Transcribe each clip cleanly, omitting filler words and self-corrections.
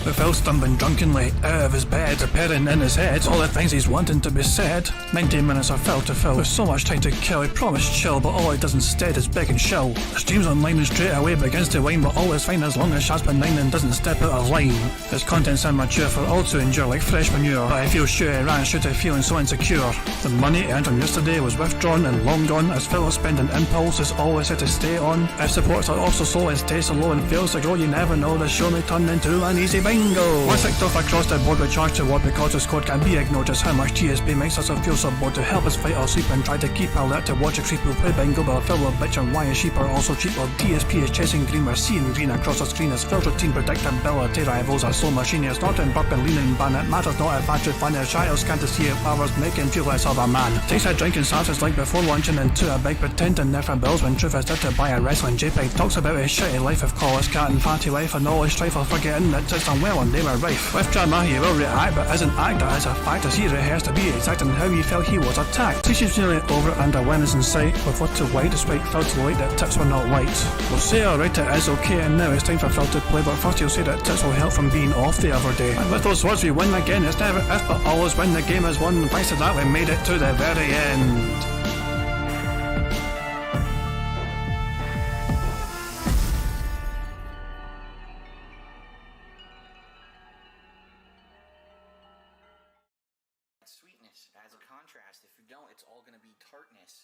With Phil stumbling drunkenly out of his bed, appearing in his head all the things he's wanting to be said. 19 minutes of Phil to Phil, with so much time to kill. He promised chill, but all he does instead is beg and shill. Streams online and straight away begins to whine, but all is fine as long as Shaz's benign and doesn't step out of line. His content's immature for all to endure like fresh manure, but I feel sure he ran straight to feeling so insecure. The money earned from yesterday was withdrawn and long gone, as Phil's spending impulse is always set to stay on. If supports are also slow and stays so low and fails to grow, you never know, the show may turn into an easy bingo. One ticked off across the board with charge to what because the squad can't be ignored. Just how much DSP makes us feel so bored to help us fight or sleep and try to keep alert to watch a creep who play bingo, but Phil will bitch and why his sheep are also cheap while DSP is chasing green. We're seeing green across the screen as Phil's routine predictability rivals are slow machine. It's not in burp and leaning ban, it matters not if actually fun. His child's can't see if hours make him feel less of a man. Takes a drink and starts his like before lunching into a big pretending there for bills when truth is there to buy a wrestling JPEG. Talks about his shitty life of college cat and fatty wife and all his strife of forgetting that it's unwell and they were rife. With drama he will react but isn't act as a fact as he rehearsed to be exact in how he felt he was attacked. Season's nearly over and a win is in sight with what to white despite Phil to light that tips were not white. We'll say alright it is okay and now it's time for Phil to play, but first he'll say that tips will help from being off the other day. And with those words we win again, it's never if but always when the game is won. Thanks to that we made it to the very end.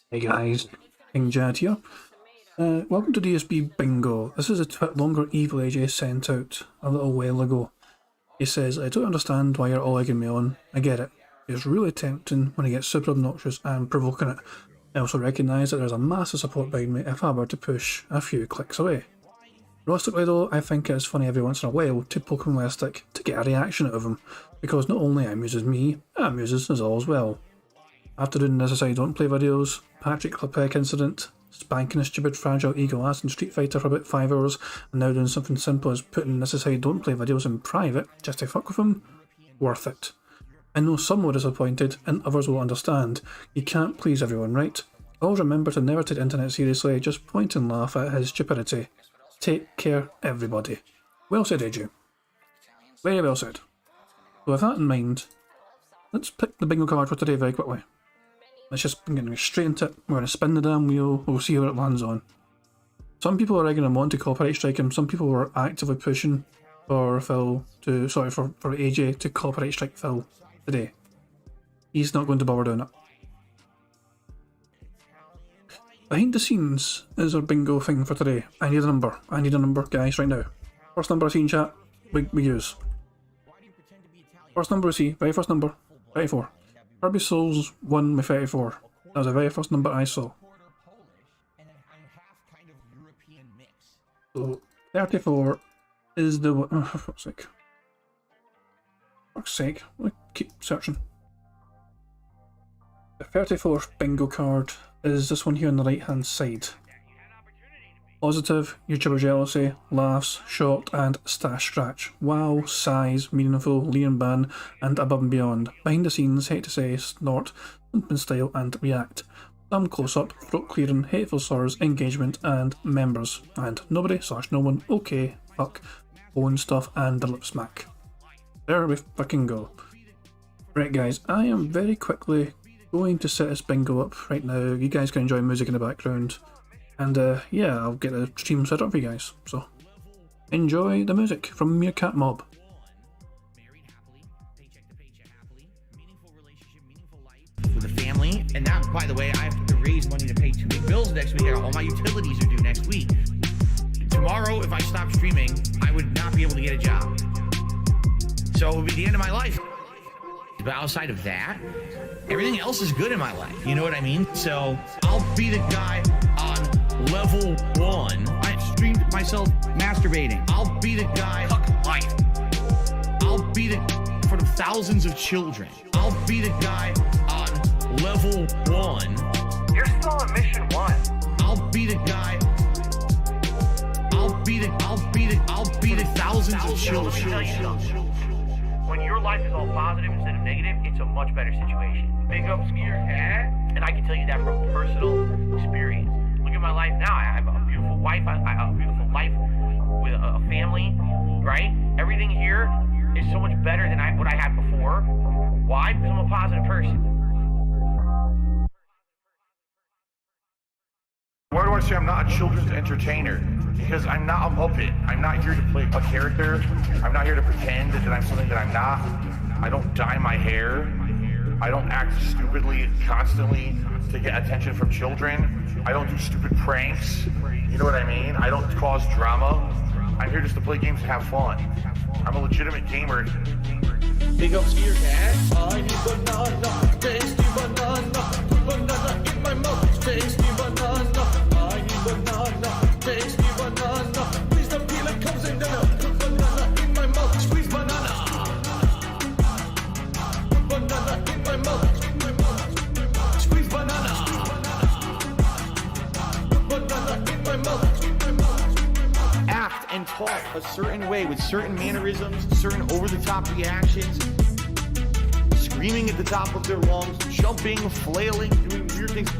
Hey guys, King Jad here. Welcome to DSP Bingo. This is a tweet longer evil AJ sent out a little while ago. He says, I don't understand why you're all egging me on. I get it. It's really tempting when it gets super obnoxious and provoking it. I also recognise that there's a massive support behind me if I were to push a few clicks away. Realistically though, I think it's funny every once in a while to poke him with a stick to get a reaction out of him, because not only it amuses me, it amuses us all as well. After doing this I don't play videos, Patrick Klepek incident, spanking a stupid fragile ego ass in Street Fighter for about 5 hours, and now doing something simple as putting this aside don't play videos in private just to fuck with him, worth it. I know some were disappointed and others will understand. You can't please everyone, right? Always remember to never take the internet seriously, just point and laugh at his stupidity. Take care everybody. Well said AJ. Very well said. So with that in mind, let's pick the bingo card for today very quickly. Let's just get straight into it. We're going to spin the damn wheel, we'll see where it lands on. Some people are egging him on to copyright strike him, some people were actively pushing for Phil to, for AJ to copyright strike Phil today. He's not going to bother doing it. Behind the scenes is our bingo thing for today. I need a number guys right now. First number I see in chat, we use. First number I see, very first number, 34. Kirby Souls won with 34. That was the very first number I saw. So 34 is the one. Oh, for fuck's sake. For fuck's sake. Let me keep searching. The 34th bingo card is this one here on the right hand side. Positive, YouTuber jealousy, laughs, short and stash scratch. Wow, size, meaningful, Liam ban, and above and beyond. Behind the scenes, hate to say, snort, thumping style and react. Thumb close up, throat clearing, hateful slurs, engagement and members. And nobody / no one, okay, fuck, bone stuff and the lip smack. There we fucking go. Right guys, I am very quickly going to set this bingo up right now. You guys can enjoy music in the background. And yeah, I'll get the stream set up for you guys. So, enjoy the music from Meerkat Mob. With a family, and that, by the way, I have to raise money to pay 2 big bills next week. All my utilities are due next week. Tomorrow, if I stop streaming, I would not be able to get a job. So it would be the end of my life. But outside of that, everything else is good in my life. You know what I mean? So I'll be the guy on level 1. I streamed myself masturbating. I'll be the guy. Fuck life. I'll be the for the thousands of children. I'll be the guy on level 1. You're still on mission 1. I'll be the guy. I'll be the thousands of children. When your life is all positive instead of negative, it's a much better situation. Big up, Skier. And I can tell you that from personal experience. Look at my life now. I have a beautiful wife. I have a beautiful life with a family, right? Everything here is so much better than what I had before. Why? Because I'm a positive person. Why do I say I'm not a children's entertainer? Because I'm not a Muppet. I'm not here to play a character. I'm not here to pretend that I'm something that I'm not. I don't dye my hair. I don't act stupidly constantly to get attention from children. I don't do stupid pranks. You know what I mean? I don't cause drama. I'm here just to play games and have fun. I'm a legitimate gamer. Big up skier cat. I need banana, tasty banana. Banana in my mouth, tasty banana. I need banana, tasty banana. Please don't feel it comes in the put banana in my mouth, squeeze banana. Put banana in my mouth, squeeze banana. Put banana in my mouth. Act and talk a certain way with certain mannerisms, certain over-the-top reactions, screaming at the top of their lungs, jumping, flailing, doing weird things,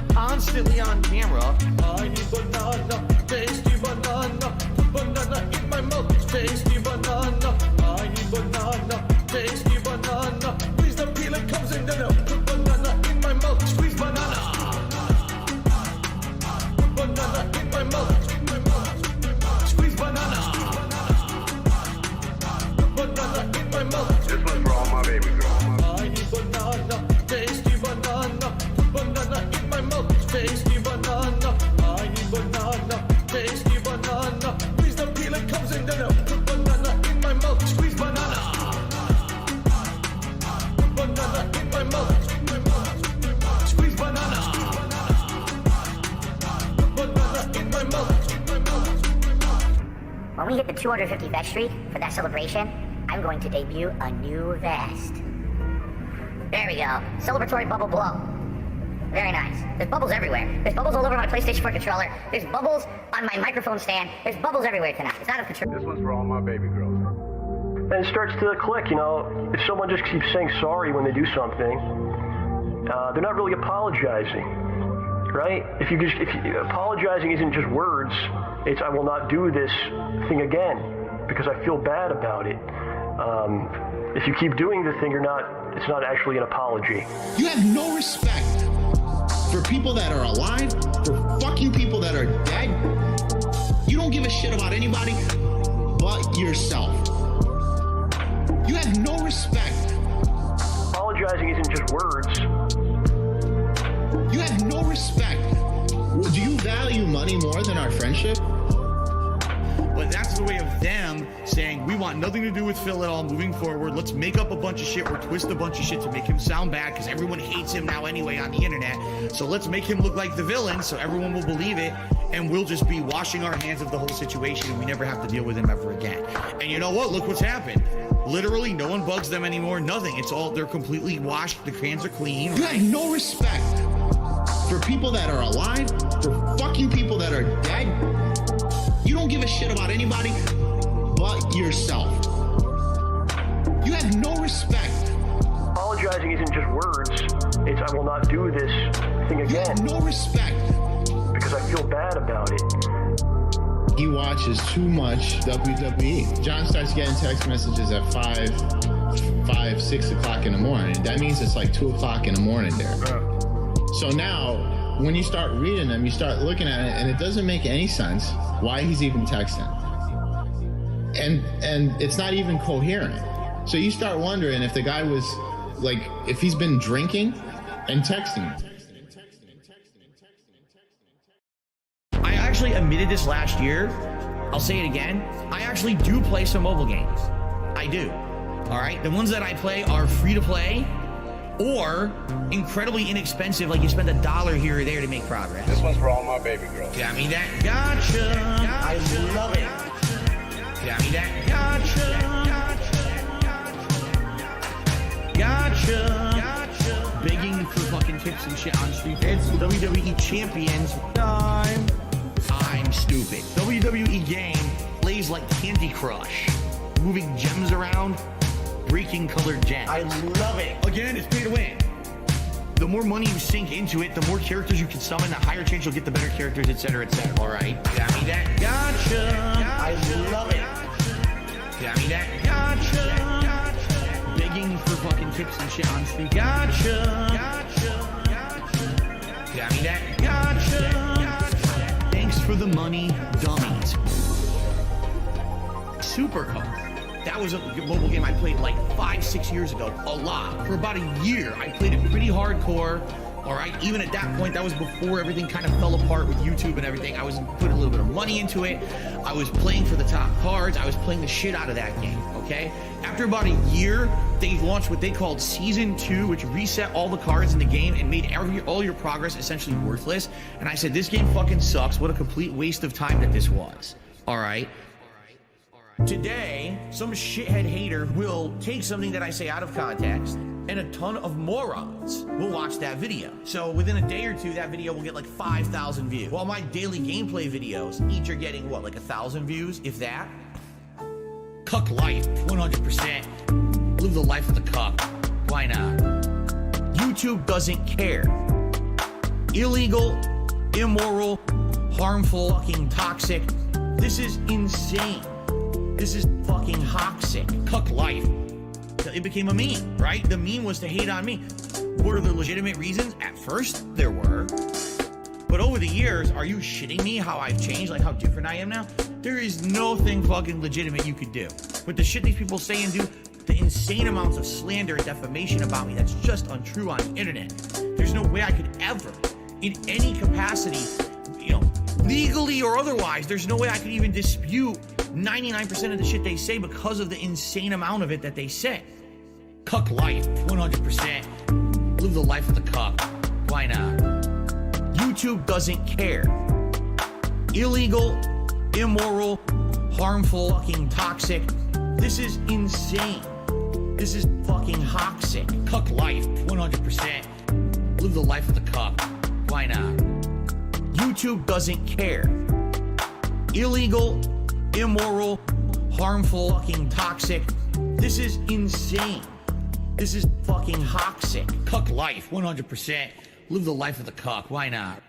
constantly on camera. I need banana, tasty banana. Put banana in my mouth, tasty banana. I need banana, tasty banana. Please don't feel it comes in the put banana in my mouth, squeeze banana. Put banana in my mouth. Squeeze banana. Banana in my mouth. This one's for all my baby girls. I need banana, tasty banana. Banana in my mouth, tasty banana. I need banana, tasty banana. Please don't feel it comes in the put banana in my mouth. Squeeze banana. Banana in my mouth. Squeeze banana. Banana in my mouth. When we hit the 250 vest streak for that celebration, I'm going to debut a new vest. There we go. Celebratory bubble blow. Very nice. There's bubbles everywhere. There's bubbles all over my PlayStation 4 controller. There's bubbles on my microphone stand. There's bubbles everywhere tonight. It's out of control. This one's for all my baby girls. And it starts to click, you know, if someone just keeps saying sorry when they do something, they're not really apologizing, right? If apologizing isn't just words, it's I will not do this thing again because I feel bad about it. If you keep doing the thing, it's not actually an apology. You have no respect for people that are alive, for fucking people that are dead. You don't give a shit about anybody but yourself. You have no respect. Apologizing isn't just words. You have no respect. Do you value money more than our friendship? But that's the way of them saying, we want nothing to do with Phil at all moving forward. Let's make up a bunch of shit or twist a bunch of shit to make him sound bad because everyone hates him now anyway on the internet. So let's make him look like the villain so everyone will believe it and we'll just be washing our hands of the whole situation and we never have to deal with him ever again. And you know what? Look what's happened. Literally, no one bugs them anymore. Nothing. It's all, they're completely washed. The hands are clean. You have no respect for people that are alive, for fucking people that are dead. You don't give a shit about anybody but yourself. You have no respect. Apologizing isn't just words. It's I will not do this thing again. You have no respect. Because I feel bad about it. He watches too much WWE. John starts getting text messages at 6 o'clock in the morning. That means it's like 2 o'clock in the morning there. So now, when you start reading them, you start looking at it, and it doesn't make any sense why he's even texting. And it's not even coherent. So you start wondering if the guy was, like, if he's been drinking and texting. I actually admitted this last year. I'll say it again. I actually do play some mobile games. I do. All right. The ones that I play are free to play or incredibly inexpensive. Like you spend $1 here or there to make progress. This one's for all my baby girls. Got me that gotcha. I love it. Got me that gotcha. Begging for fucking tips and shit on Street. It's WWE Champions time. I'm stupid. WWE game plays like Candy Crush. Moving gems around, breaking colored gems. I love it. Again, it's pay to win. The more money you sink into it, the more characters you can summon, the higher chance you'll get the better characters, etc., etc. All right? Got me that gotcha. I love it. Got me that gotcha. for fucking tips and shit on street. Gotcha. Got me that? Gotcha. Thanks for the money, dummies. Supercar. That was a mobile game I played like 5-6 years ago, a lot. For about a year, I played it pretty hardcore. All right, even at that point, that was before everything kind of fell apart with YouTube and everything. I was putting a little bit of money into it. I was playing for the top cards. I was playing the shit out of that game, okay? After about a year, they launched what they called Season 2, which reset all the cards in the game and made all your progress essentially worthless. And I said, this game fucking sucks. What a complete waste of time that this was, all right? Today, some shithead hater will take something that I say out of context, and a ton of morons will watch that video. So within a day or two, that video will get like 5,000 views. While my daily gameplay videos each are getting, what, like 1,000 views, if that? Cuck life, 100%. Live the life of the cuck. Why not? YouTube doesn't care. Illegal, immoral, harmful, fucking toxic. This is insane. This is fucking toxic. Cuck life. It became a meme, right? The meme was to hate on me. What are the legitimate reasons? At first, there were. But over the years, are you shitting me how I've changed? Like how different I am now? There is nothing fucking legitimate you could do. But the shit these people say and do, the insane amounts of slander and defamation about me, that's just untrue on the internet. There's no way I could ever, in any capacity, legally or otherwise, there's no way I could even dispute 99% of the shit they say because of the insane amount of it that they say. Cuck life, 100%. Live the life of the cuck. Why not? YouTube doesn't care. Illegal, immoral, harmful, fucking toxic. This is insane. This is fucking toxic. Cuck life, 100%. Live the life of the cuck. Why not? YouTube doesn't care. Illegal, immoral, harmful, fucking toxic. This is insane. This is fucking toxic. Cuck life, 100%. Live the life of the cuck. Why not?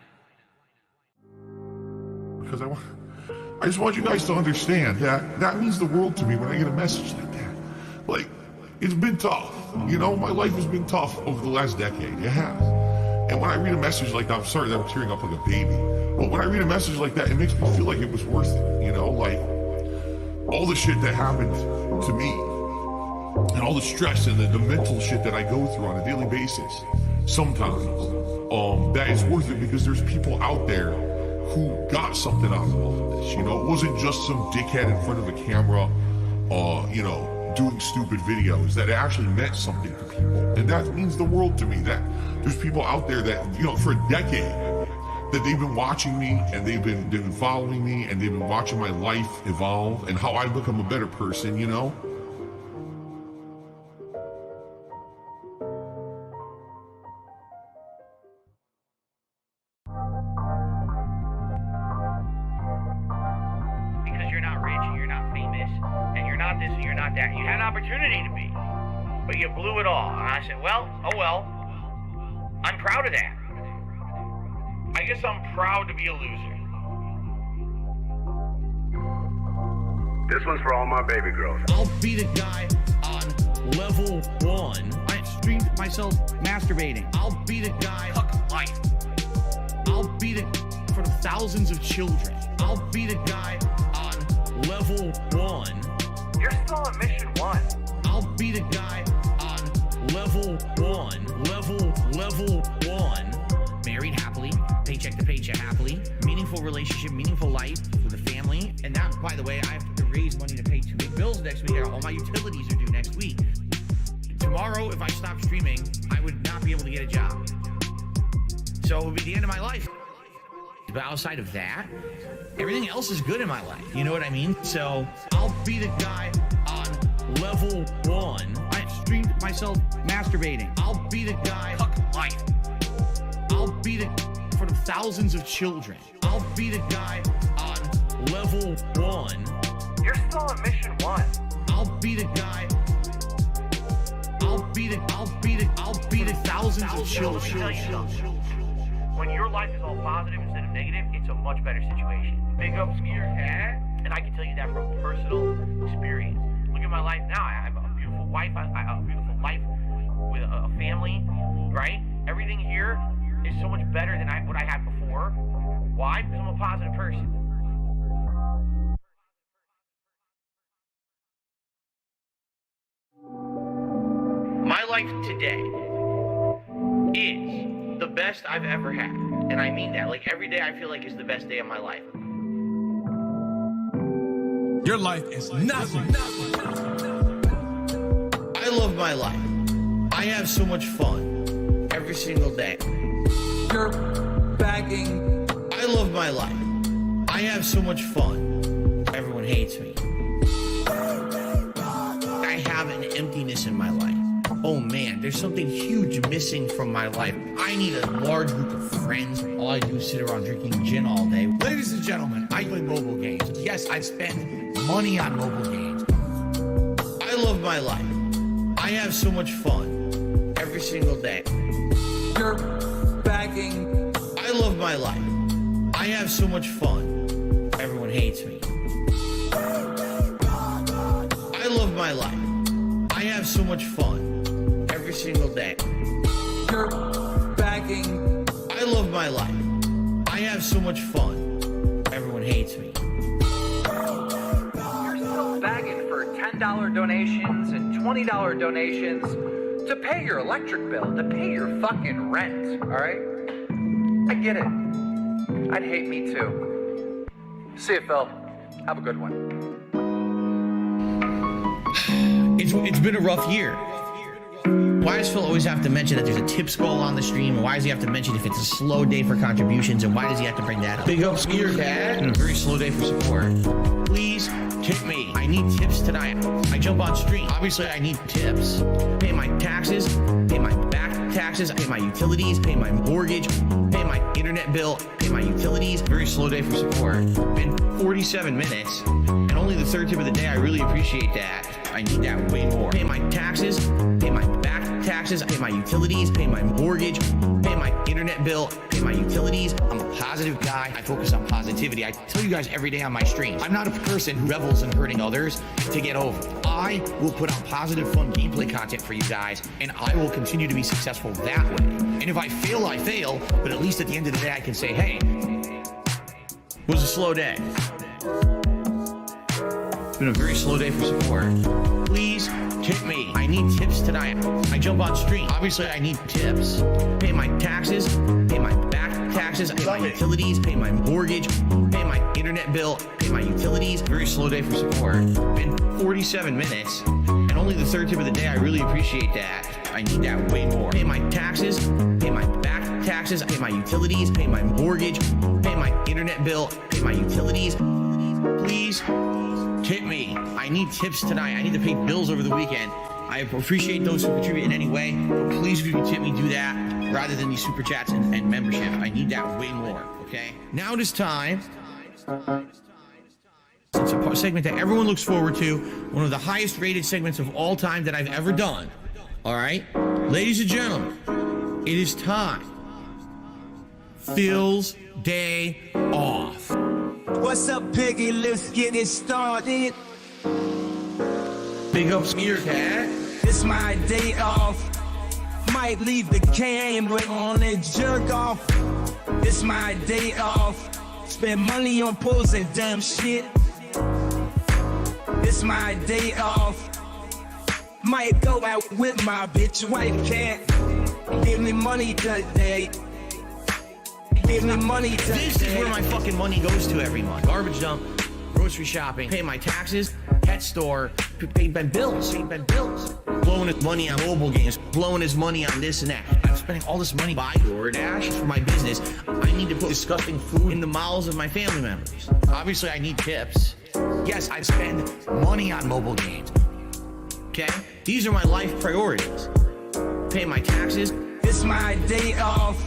Because I just want you guys to understand that means the world to me when I get a message like that. Like, it's been tough. My life has been tough over the last decade. It has. And when I read a message like that, I'm sorry that I'm tearing up like a baby. But when I read a message like that, it makes me feel like it was worth it. Like all the shit that happened to me and all the stress and the mental shit that I go through on a daily basis, sometimes, that is worth it because there's people out there who got something out of all of this. It wasn't just some dickhead in front of a camera, doing stupid videos. That it actually meant something to people. And that means the world to me. That there's people out there that, for a decade, that they've been watching me and they've been following me and they've been watching my life evolve and how I become a better person, Because you're not rich and you're not famous and you're not this and you're not that. You had an opportunity to be, but you blew it all. And I said, well, oh well. I'm proud of that. I guess I'm proud to be a loser. This one's for all my baby girls. I'll be the guy on level 1. I streamed myself masturbating. I'll be the guy. Cuck life. I'll be the for the thousands of children. I'll be the guy on level 1. You're still on mission 1. I'll be the guy on level 1. Level 1. Married happily, paycheck to paycheck happily, meaningful relationship, meaningful life with a family. And that, by the way, I have to raise money to pay 2 big bills next week. All my utilities are due next week. Tomorrow, if I stop streaming, I would not be able to get a job. So it would be the end of my life. But outside of that, everything else is good in my life. You know what I mean? So I'll be the guy on level 1. I streamed myself masturbating. I'll be the guy. Cuck life. I'll be the for the thousands of children. I'll be the guy on level 1. You're still on mission 1. I'll be the guy. I'll be the thousands of children. When your life is all positive instead of negative, it's a much better situation. Big up, Skier Cat. And I can tell you that from personal experience. Look at my life now. I have a beautiful wife. I have a beautiful life. with a family, right? Everything here is so much better than what I had before. Why? Because I'm a positive person. My life today is the best I've ever had. And I mean that. Like, every day I feel like is the best day of my life. Your life is nothing. I love my life. I have so much fun every single day. You're bagging. I love my life. I have so much fun. Everyone hates me. I have an emptiness in my life. Oh man, there's something huge missing from my life. I need a large group of friends. All I do is sit around drinking gin all day. Ladies and gentlemen, I play mobile games. Yes, I spend money on mobile games. I love my life. I have so much fun every single day. You're bagging. I love my life. I have so much fun. Everyone hates me. I love my life. I have so much fun every single day. You're bagging. I love my life. I have so much fun. Everyone hates me. You're still bagging for $10 donations and $20 donations to pay your electric bill, to pay your fucking rent, alright? I get it. I'd hate me too. See you, Phil. Have a good one. It's been a rough year. Why does Phil always have to mention that there's a tip scroll on the stream? And why does he have to mention if it's a slow day for contributions? And why does he have to bring that up? Big ups to your dad. And a very slow day for support. Please tip me. I need tips tonight. I jump on stream. Obviously, I need tips. Pay my taxes, pay my back taxes, pay my utilities, pay my mortgage, pay my internet bill, pay my utilities. Very slow day for support. Been 47 minutes, and only the third tip of the day. I really appreciate that. I need that way more. Pay my taxes, pay my back taxes, pay my utilities, pay my mortgage, pay my internet bill, pay my utilities. I'm a positive guy. I focus on positivity. I tell you guys every day on my streams, I'm not a person who revels in hurting others to get over. I will put out positive, fun gameplay content for you guys, and I will continue to be successful that way. And if I fail, I fail, but at least at the end of the day, I can say, hey, it was a slow day. It's been a very slow day for support. Please tip me. I need tips tonight. I jump on stream. Obviously, I need tips. Pay my taxes, pay my back taxes, pay my utilities, pay my mortgage, pay my internet bill, pay my utilities. Very slow day for support. Been 47 minutes, and only the third tip of the day. I really appreciate that. I need that way more. Pay my taxes, pay my back taxes, pay my utilities, pay my mortgage, pay my internet bill, pay my utilities. Please tip me. I need tips tonight. I need to pay bills over the weekend. I appreciate those who contribute in any way, but please, if you can tip me, do that rather than these super chats and membership. I need that way more, okay? Now it is time. It's a segment that everyone looks forward to, one of the highest rated segments of all time that I've ever done. All right? Ladies and gentlemen, it is time. Phil's Day Off. What's up, Piggy? Let's get it started. Big ups to your dad. It's my day off. Might leave the camera on and jerk off. It's my day off. Spend money on pools and dumb shit. It's my day off. Might go out with my bitch wife. Can't give me money today. Give me money today. This is where my fucking money goes to every month. Garbage dump, grocery shopping, pay my taxes, pet store, pay my bills, blowing his money on mobile games, blowing his money on this and that. I'm spending all this money by DoorDash for my business. I need to put disgusting food in the mouths of my family members. Obviously, I need tips. Yes, I spend money on mobile games. Okay? These are my life priorities. Pay my taxes. It's my day off.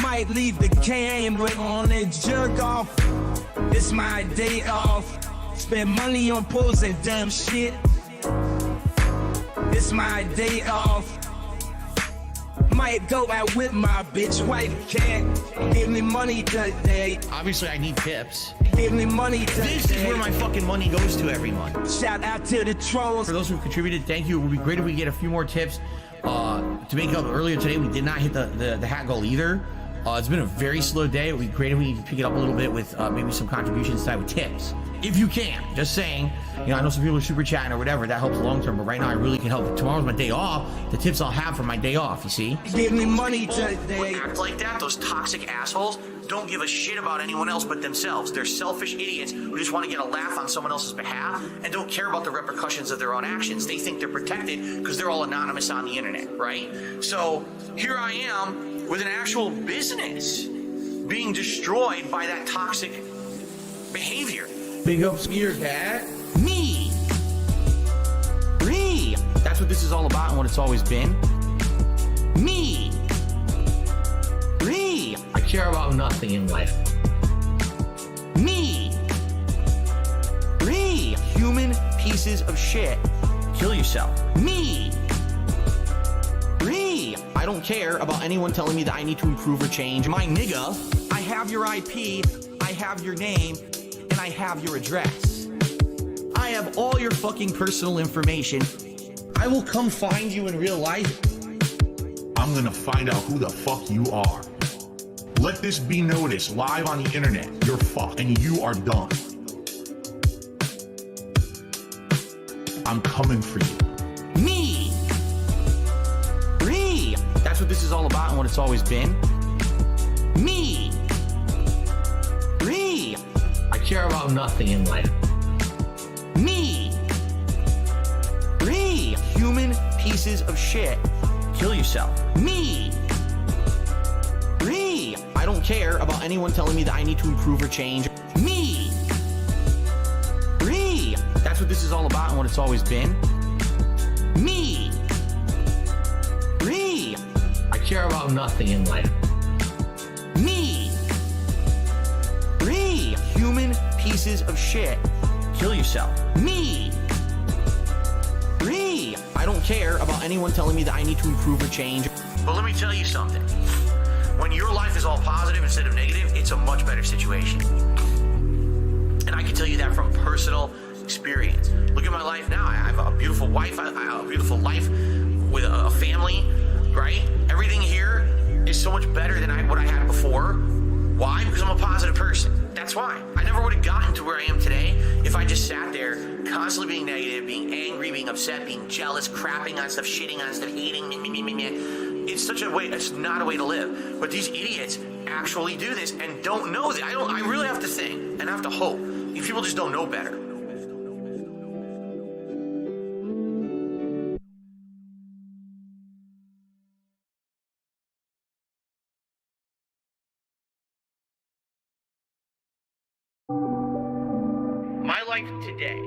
Might leave the camera on and jerk off. It's my day off. Spend money on pools and dumb shit. It's my day off. Might go out with my bitch wife. Can't give me money today. Obviously, I need tips. Give me money today. This is where my fucking money goes to every month. Shout out to the trolls. For those who contributed, thank you. It would be great if we get a few more tips To make up, earlier today we did not hit the hat goal either. It's been a very slow day. We creatively pick it up a little bit with maybe some contributions tonight with tips. If you can, just saying, you know, I know some people are super chatting or whatever, that helps long term, but right now I really can help. Tomorrow's my day off. The tips I'll have for my day off, you see? Give me money today. Act like that, those toxic assholes don't give a shit about anyone else but themselves. They're selfish idiots who just want to get a laugh on someone else's behalf and don't care about the repercussions of their own actions. They think they're protected because they're all anonymous on the internet, right? So here I am with an actual business being destroyed by that toxic behavior. Big ups to your cat. Me. That's what this is all about and what it's always been. Me. I care about nothing in life. Me. Human pieces of shit. Kill yourself. Me. I don't care about anyone telling me that I need to improve or change. My nigga, I have your IP, I have your name, and I have your address. I have all your fucking personal information. I will come find you in real life. I'm gonna find out who the fuck you are. Let this be noticed live on the internet. You're fucked and you are done. I'm coming for you. Me. That's what this is all about and what it's always been. Me. I care about nothing in life. Me. Human pieces of shit. Kill yourself. Me. I don't care about anyone telling me that I need to improve or change. Me. That's what this is all about and what it's always been. Me. I care about nothing in life. Me. Human pieces of shit. Kill yourself. Me. I don't care about anyone telling me that I need to improve or change. But let me tell you something. When your life is all positive instead of negative, it's a much better situation. And I can tell you that from personal experience. Look at my life now. I have a beautiful wife. I have a beautiful life with a family, right? Everything here is so much better than what I had before. Why? Because I'm a positive person. That's why. I never would have gotten to where I am today if I just sat there constantly being negative, being angry, being upset, being jealous, crapping on stuff, shitting on stuff, hating me. It's such a way, it's not a way to live. But these idiots actually do this and don't know that. I really have to think and I have to hope. These people just don't know better. My life today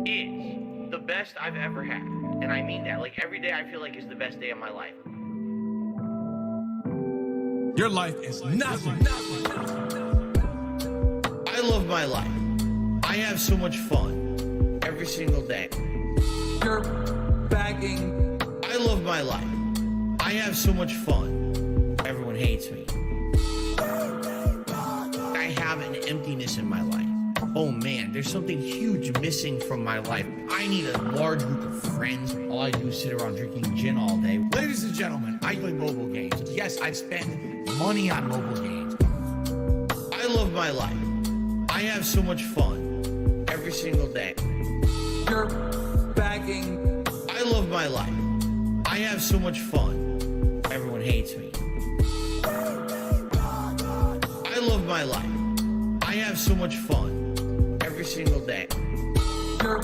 is the best I've ever had. And I mean that. Like, every day I feel like is the best day of my life. Your life is nothing. I love my life. I have so much fun every single day. You're bagging. I love my life. I have so much fun. Everyone hates me. I have an emptiness in my life. Oh man, there's something huge missing from my life. I need a large group of friends. All I do is sit around drinking gin all day. Ladies and gentlemen, I play mobile games. Yes, I spend money on mobile games. I love my life. I have so much fun every single day. You're bagging. I love my life. I have so much fun. Everyone hates me. I love my life. I have so much fun every single day. You're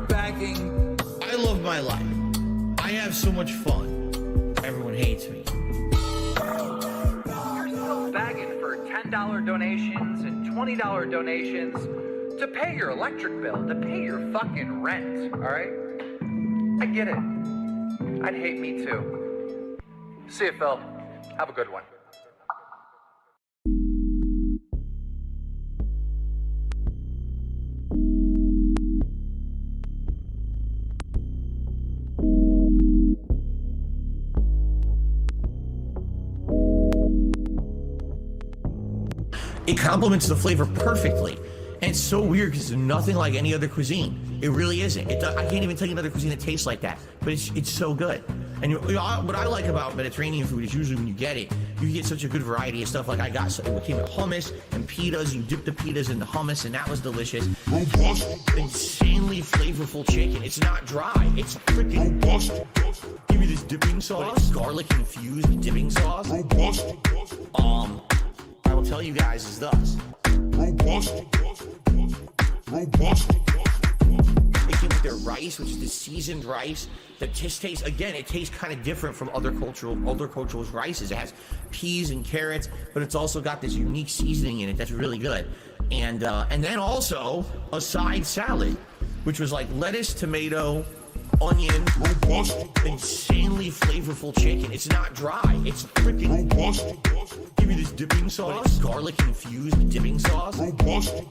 bagging. I love my life. I have so much fun. Everyone hates me. You're still bagging for $10 donations and $20 donations to pay your electric bill, to pay your fucking rent, all right? I get it. I'd hate me too. See you, Phil. Have a good one. It complements the flavor perfectly. And it's so weird because it's nothing like any other cuisine. It really isn't. I can't even tell you another cuisine that tastes like that, but it's so good. And what I like about Mediterranean food is usually when you get it, you get such a good variety of stuff. Like I got it came with hummus and pitas. You dip the pitas in the hummus, and that was delicious. Robust. Insanely flavorful chicken. It's not dry. It's freaking Robust. Give me this dipping sauce, garlic infused dipping sauce. Robust. I will tell you guys is thus. Robust. Robust. They came with their rice, which is the seasoned rice. The tastes again. It tastes kind of different from other cultures' rices. It has peas and carrots, but it's also got this unique seasoning in it that's really good. And then also a side salad, which was like lettuce, tomato, onion, Robust. insanely flavorful chicken. It's not dry. It's freaking Robust. Give me this dipping sauce, garlic infused dipping sauce. Robust.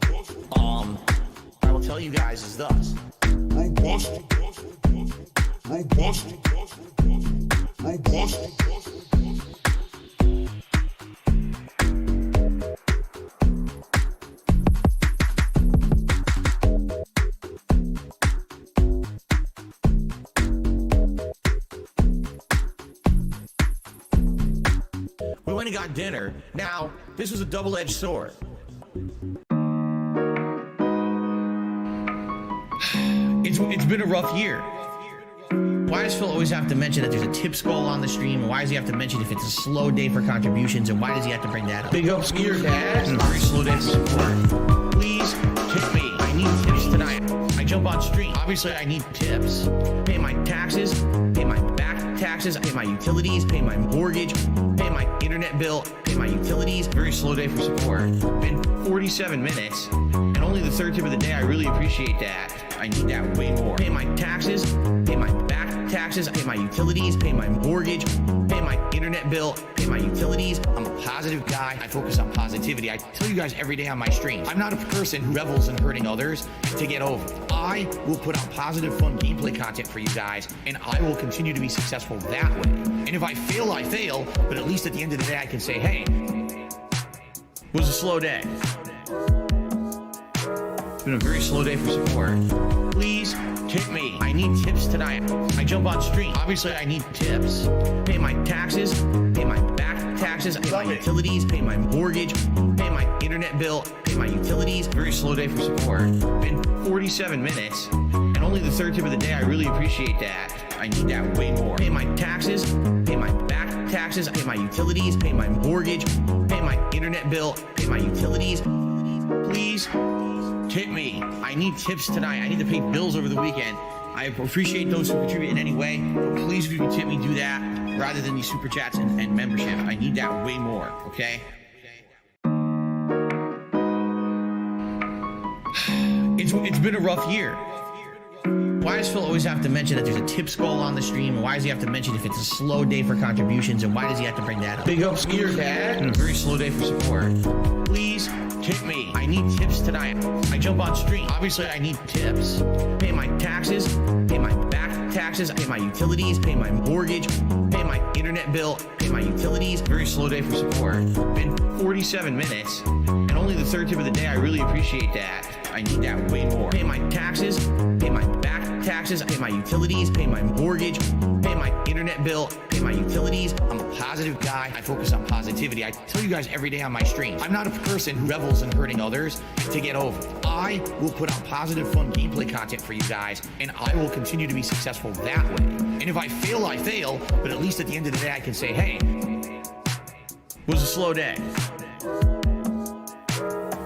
I will tell you guys is thus. Robust. Robust. Robust. We went and got dinner. Now, this was a double-edged sword. It's been a rough year. Why does Phil always have to mention that there's a tip skull on the stream? And why does he have to mention if it's a slow day for contributions? And why does he have to bring that up? Big ups to your dad. It's a very slow day for support. Please tip me. I need tips tonight. I jump on stream. Obviously, I need tips. Pay my taxes, pay my back taxes, pay my utilities, pay my mortgage, pay my internet bill, pay my utilities. Very slow day for support. Been 47 minutes, and only the third tip of the day. I really appreciate that. I need that way more. Pay my taxes, pay my back taxes, pay my utilities, pay my mortgage, pay my internet bill, pay my utilities. I'm a positive guy. I focus on positivity. I tell you guys every day on my stream, I'm not a person who revels in hurting others to get over. I will put out positive, fun gameplay content for you guys, and I will continue to be successful that way. And if I fail, I fail, but at least at the end of the day, I can say, hey, it was a slow day. It's been a very slow day for support. Please tip me. I need tips tonight. I jump on stream. Obviously, I need tips. Pay my taxes, pay my back taxes, pay my utilities, pay my mortgage, pay my internet bill, pay my utilities. Very slow day for support. Been 47 minutes, and only the third tip of the day. I really appreciate that. I need that way more. Pay my taxes, pay my back taxes, pay my utilities, pay my mortgage, pay my internet bill, pay my utilities. Please tip me. I need tips tonight. I need to pay bills over the weekend. I appreciate those who contribute in any way. Please, if you can tip me, do that rather than these super chats and membership. I need that way more, okay? It's been a rough year. Why does Phil always have to mention that there's a tip skull on the stream? And why does he have to mention if it's a slow day for contributions? And why does he have to bring that up? Big ups to your dad. It's been a very slow day for support. Please tip me. I need tips tonight. I jump on stream. Obviously, I need tips. Pay my taxes, pay my back taxes, pay my utilities, pay my mortgage, pay my internet bill, pay my utilities. Very slow day for support. Been 47 minutes, and only the third tip of the day. I really appreciate that. I need that way more. Pay my taxes, pay my back taxes, pay my utilities, pay my mortgage, pay my internet bill, pay my utilities. I'm a positive guy. I focus on positivity. I tell you guys every day on my stream, I'm not a person who revels in hurting others to get over. I will put out positive, fun gameplay content for you guys, and I will continue to be successful that way. And if I fail, I fail, but at least at the end of the day, I can say, hey, it was a slow day.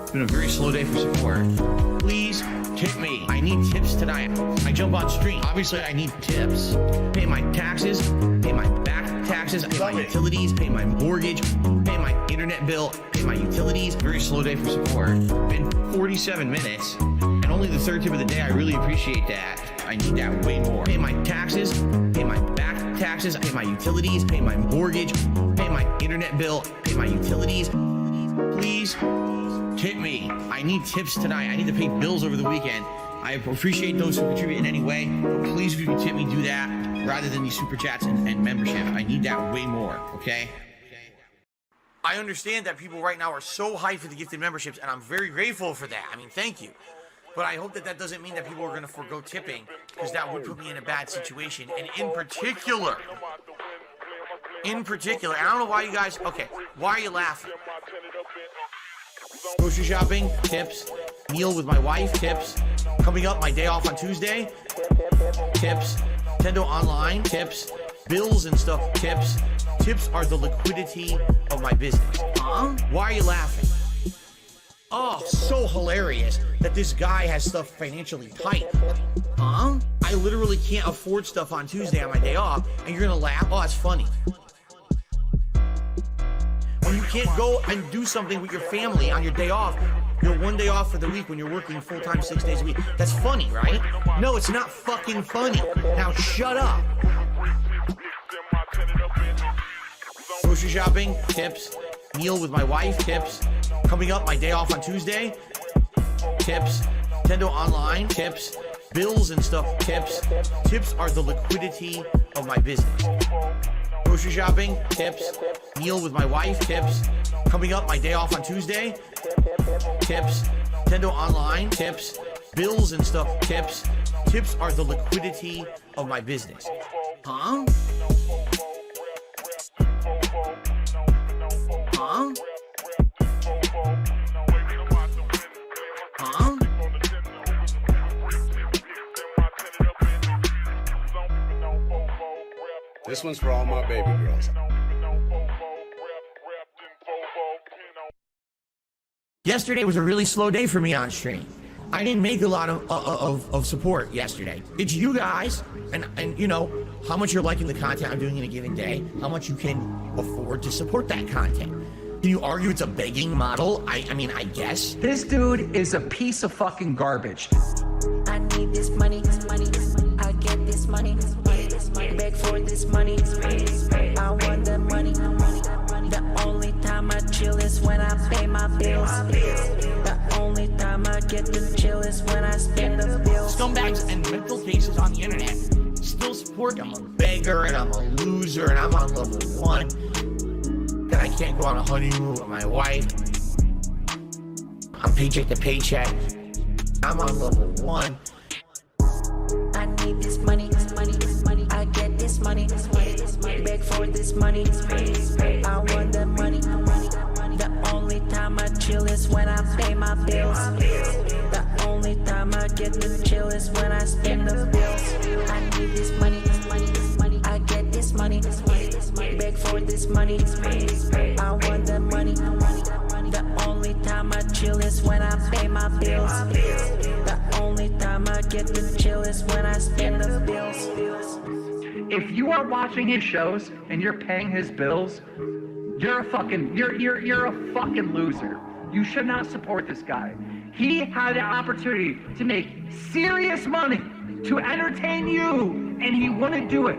It's been a very slow day for support. Please tip me. I need tips tonight. I jump on stream. Obviously, I need tips. Pay my taxes, pay my back taxes, pay my utilities, pay my mortgage, pay my internet bill, pay my utilities. Very slow day for support. Been 47 minutes, and only the third tip of the day. I really appreciate that. I need that way more. Pay my taxes, pay my back taxes, pay my utilities, pay my mortgage, pay my internet bill, pay my utilities. Please tip me. I need tips tonight. I need to pay bills over the weekend. I appreciate those who contribute in any way. Please, if you can tip me, do that rather than these super chats and membership. I need that way more, okay? I understand that people right now are so hyped for the gifted memberships, and I'm very grateful for that. I mean, thank you. But I hope that that doesn't mean that people are going to forego tipping, because that would put me in a bad situation. And in particular, I don't know why you guys, okay, why are you laughing? Grocery shopping, tips. Meal with my wife, tips. Coming up, my day off on Tuesday, tips. Nintendo Online, tips. Bills and stuff, tips. Tips are the liquidity of my business. Huh? Why are you laughing? Oh, so hilarious that this guy has stuff financially tight. Huh? I literally can't afford stuff on Tuesday on my day off, and you're gonna laugh? Oh, it's funny. When you can't go and do something with your family on your day off, your one day off for the week when you're working full-time 6 days a week. That's funny, right? No, it's not fucking funny. Now shut up. Grocery shopping, tips. Meal with my wife, tips. Coming up, my day off on Tuesday, tips. Nintendo Online, tips. Bills and stuff, tips. Tips are the liquidity of my business. Grocery shopping, tips. Meal with my wife, tips. Coming up, my day off on Tuesday, tips. Nintendo Online, tips. Bills and stuff, tips. Tips are the liquidity of my business. Huh? Huh? Huh? This one's for all my baby girls. Yesterday was a really slow day for me on stream. I didn't make a lot of support yesterday. It's you guys, and you know, how much you're liking the content I'm doing in a given day, how much you can afford to support that content. Can you argue it's a begging model? I mean, I guess. This dude is a piece of fucking garbage. I need this money, I get this money, beg for this money, I want the money. The only time I chill is when I pay my bills. The only time I get to chill is when I spend the bills. Scumbags and mental cases on the internet still support I'm a beggar and I'm a loser and I'm on level 1. That I can't go on a honeymoon with my wife. I'm paycheck to paycheck. I'm on level 1. I need this money, I get this money, beg for this money, I want the money. The only time I chill is when I pay my bills. The only time I get to chill is when I spend the bills. I need this money, I get this money, beg for this money, I want the money. The only time I chill is when I pay my bills. The only time I get to chill is when I spend the bills. If you are watching his shows and you're paying his bills, you're a fucking loser. You should not support this guy. He had an opportunity to make serious money to entertain you, and he wouldn't do it.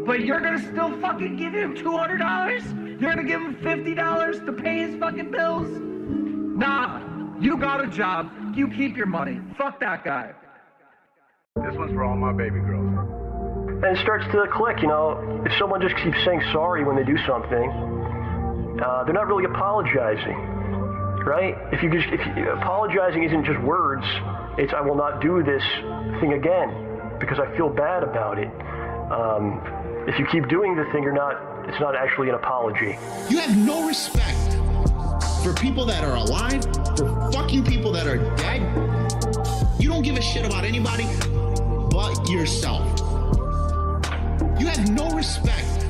But you're gonna still fucking give him $200? You're gonna give him $50 to pay his fucking bills? Nah, you got a job. You keep your money. Fuck that guy. This one's for all my baby girls. And it starts to click, you know, if someone just keeps saying sorry when they do something, they're not really apologizing, right? If apologizing isn't just words, it's I will not do this thing again because I feel bad about it. If you keep doing the thing, it's not actually an apology. You have no respect for people that are alive, for fucking people that are dead. You don't give a shit about anybody but yourself. You have no respect.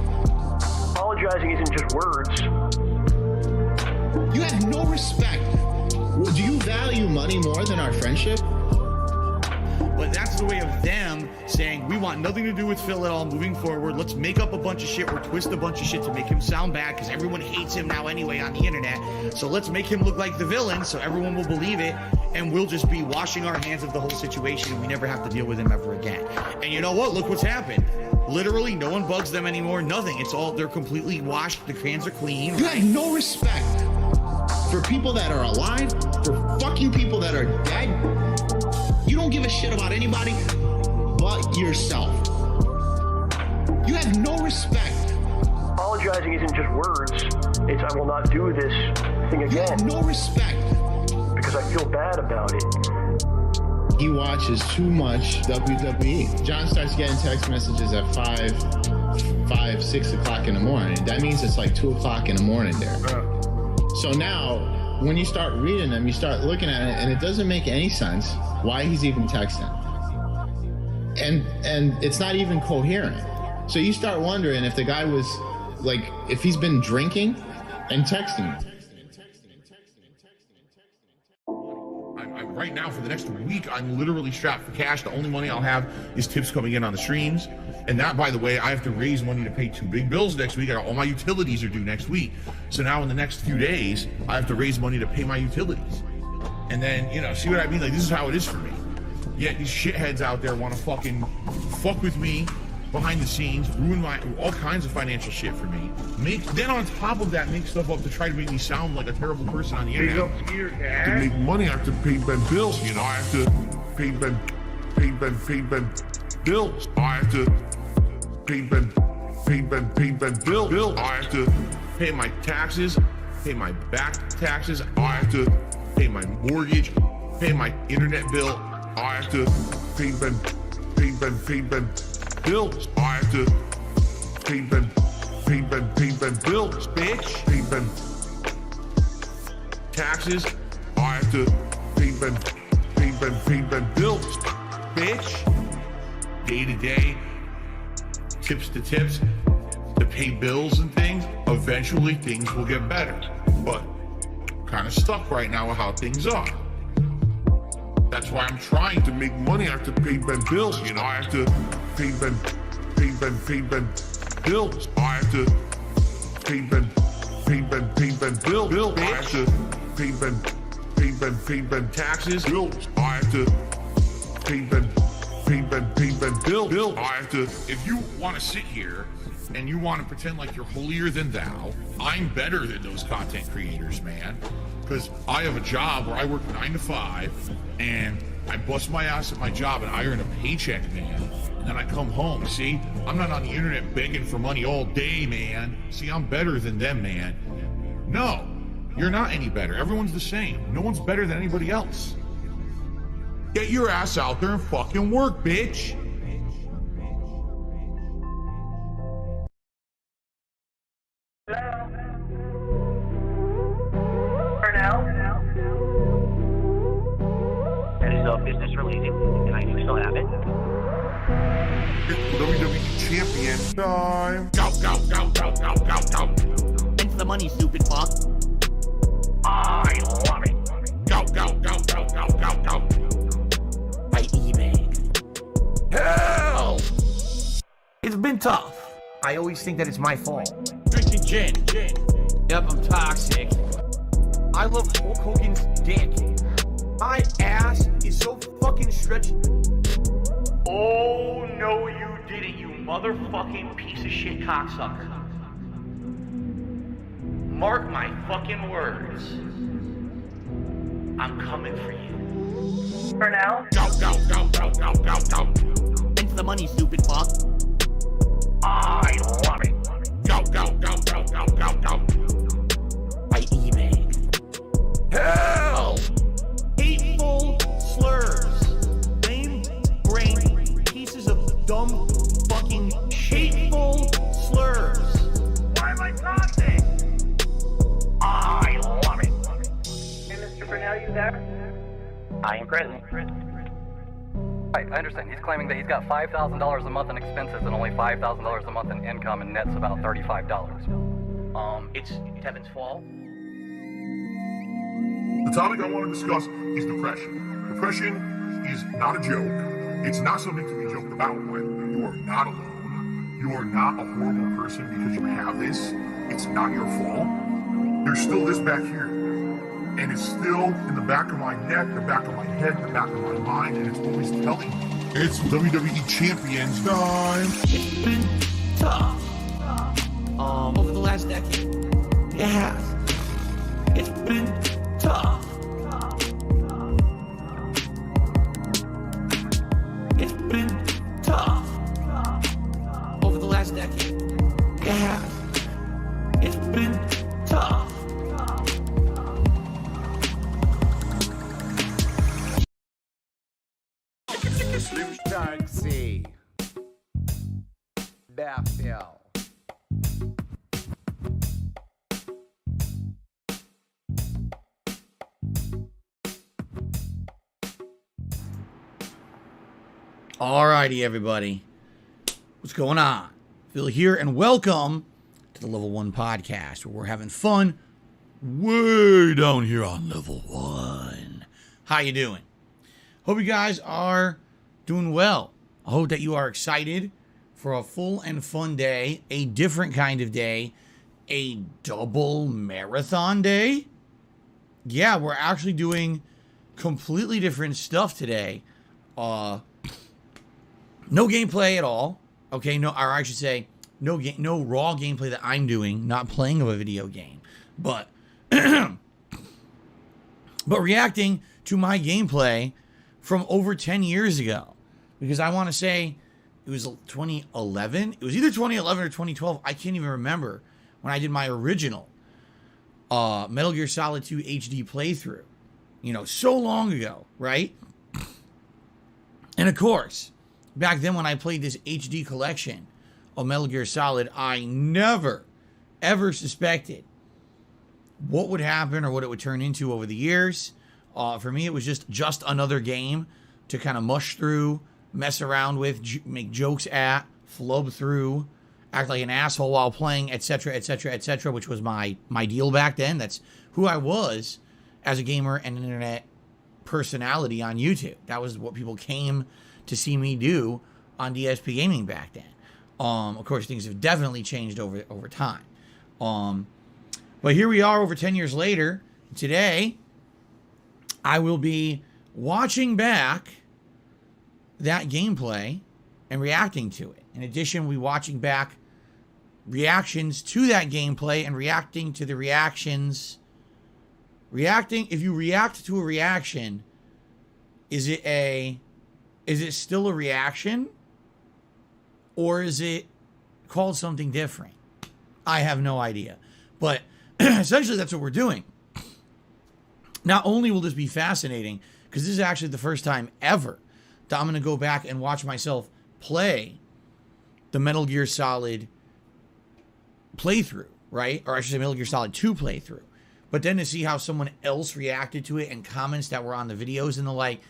Apologizing isn't just words. You have no respect. Do you value money more than our friendship? But that's the way of them saying, we want nothing to do with Phil at all moving forward. Let's make up a bunch of shit or twist a bunch of shit to make him sound bad because everyone hates him now anyway on the internet. So let's make him look like the villain so everyone will believe it and we'll just be washing our hands of the whole situation and we never have to deal with him ever again. And you know what? Look what's happened. Literally, no one bugs them anymore. Nothing. It's all, they're completely washed. The cans are clean. You have no respect for people that are alive, for fucking people that are dead. You don't give a shit about anybody but yourself. You have no respect. Apologizing isn't just words. It's I will not do this thing again. No respect. Because I feel bad about it. He watches too much WWE. John starts getting text messages at 5, 6 o'clock in the morning. That means it's like 2 o'clock in the morning there. So now, when you start reading them, you start looking at it, and it doesn't make any sense why he's even texting. And it's not even coherent. So you start wondering if the guy was, like, if he's been drinking and texting. Right now, for the next week, I'm literally strapped for cash. The only money I'll have is tips coming in on the streams. And that, by the way, I have to raise money to pay 2 big bills next week. All my utilities are due next week. So now in the next few days, I have to raise money to pay my utilities. And then, you know, see what I mean? Like, this is how it is for me. Yet these shitheads out there want to fucking fuck with me behind the scenes, ruin my all kinds of financial shit for me. Then on top of that, make stuff up to try to make me sound like a terrible person on the internet. To make money, I have to pay Ben bills. You know, I have to pay Ben bills. I have to pay Ben bills. I have to pay my taxes, pay my back taxes. I have to pay my mortgage, pay my internet bill. I have to pay Ben bills. I have to pay Ben bills, bitch. Pay Ben taxes. I have to pay Ben bills, bitch. Day to day, tips to tips, to pay bills and things. Eventually things will get better, but kind of stuck right now with how things are. That's why I'm trying to make money. I have to pay Ben bills. You know, I have to pay Ben bills. I have to pay Ben bills. I have to pay Ben taxes. Bills. I have to pay Ben bills. I have to. If you want to sit here and you want to pretend like you're holier than thou, I'm better than those content creators, man. Because I have a job where I work 9 to 5 and I bust my ass at my job and I earn a paycheck, man. And then I come home. See, I'm not on the internet begging for money all day, man. See, I'm better than them, man. No, you're not any better. Everyone's the same. No one's better than anybody else. Get your ass out there and fucking work, bitch. Business related, and I do still have it. WWE champion time. Go. Thanks for the money, stupid fuck. I love it. Go. By eBay. Hell! It's been tough. I always think that it's my fault. Drinking gin. Yep, I'm toxic. I love Hulk Hogan's dick. My ass is so fucking stretched. Oh, no, you didn't, you motherfucking piece of shit cocksucker. Mark my fucking words. I'm coming for you. For now? Go. Thanks for the money, stupid fuck. I love it. Go. By eBay. Hell! Hateful slurs. Lame brain pieces of dumb fucking hateful slurs. Why am I toxic? I love it. Hey, Mr. Brunel, you there? I am present. Right, I understand. He's claiming that he's got $5,000 a month in expenses and only $5,000 a month in income, and net's about $35. It's Kevin's fault. The topic I want to discuss is depression. Depression is not a joke. It's not something to be joked about with. You are not alone. You are not a horrible person because you have this. It's not your fault. There's still this back here. And it's still in the back of my neck, the back of my head, the back of my mind, and it's always telling me. It's WWE Champions time. It's been tough. Over the last decade. It has. It's been tough. It's been tough. Over the last decade. It has. It's been tough. Bethel. Alrighty, everybody. What's going on? Phil here, and welcome to the Level 1 podcast, where we're having fun way down here on Level 1. How you doing? Hope you guys are doing well. I hope that you are excited for a full and fun day, a different kind of day, a double marathon day. Yeah, we're actually doing completely different stuff today. No gameplay at all. Okay, no, or I should say, no raw gameplay that I'm doing, not playing of a video game, but reacting to my gameplay from over 10 years ago, because I want to say it was 2011. It was either 2011 or 2012. I can't even remember when I did my original Metal Gear Solid 2 HD playthrough. You know, so long ago, right? And of course, back then when I played this HD collection of Metal Gear Solid, I never, ever suspected what would happen or what it would turn into over the years. For me, it was just another game to kind of mush through, mess around with, make jokes at, flub through, act like an asshole while playing, etc., etc., etc., which was my deal back then. That's who I was as a gamer and an internet personality on YouTube. That was what people came to see me do on DSP Gaming back then. Of course, things have definitely changed over time. But here we are over 10 years later. Today, I will be watching back that gameplay and reacting to it. In addition, we'll be watching back reactions to that gameplay and reacting to the reactions. If you react to a reaction, is it still a reaction? Or is it called something different? I have no idea. But essentially that's what we're doing. Not only will this be fascinating, because this is actually the first time ever that I'm going to go back and watch myself play the Metal Gear Solid playthrough, right? Or I should say Metal Gear Solid 2 playthrough. But then to see how someone else reacted to it and comments that were on the videos and the like,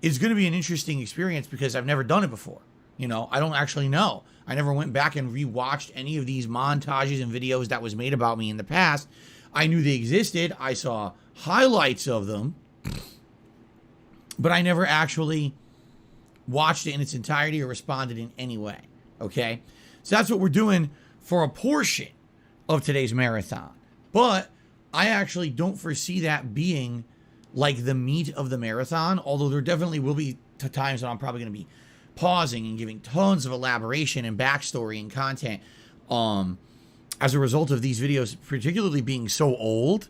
it's going to be an interesting experience because I've never done it before. You know, I don't actually know. I never went back and rewatched any of these montages and videos that was made about me in the past. I knew they existed. I saw highlights of them, but I never actually watched it in its entirety or responded in any way. Okay? So that's what we're doing for a portion of today's marathon. But I actually don't foresee that being like the meat of the marathon, although there definitely will be times when I'm probably going to be pausing and giving tons of elaboration and backstory and content as a result of these videos, particularly being so old.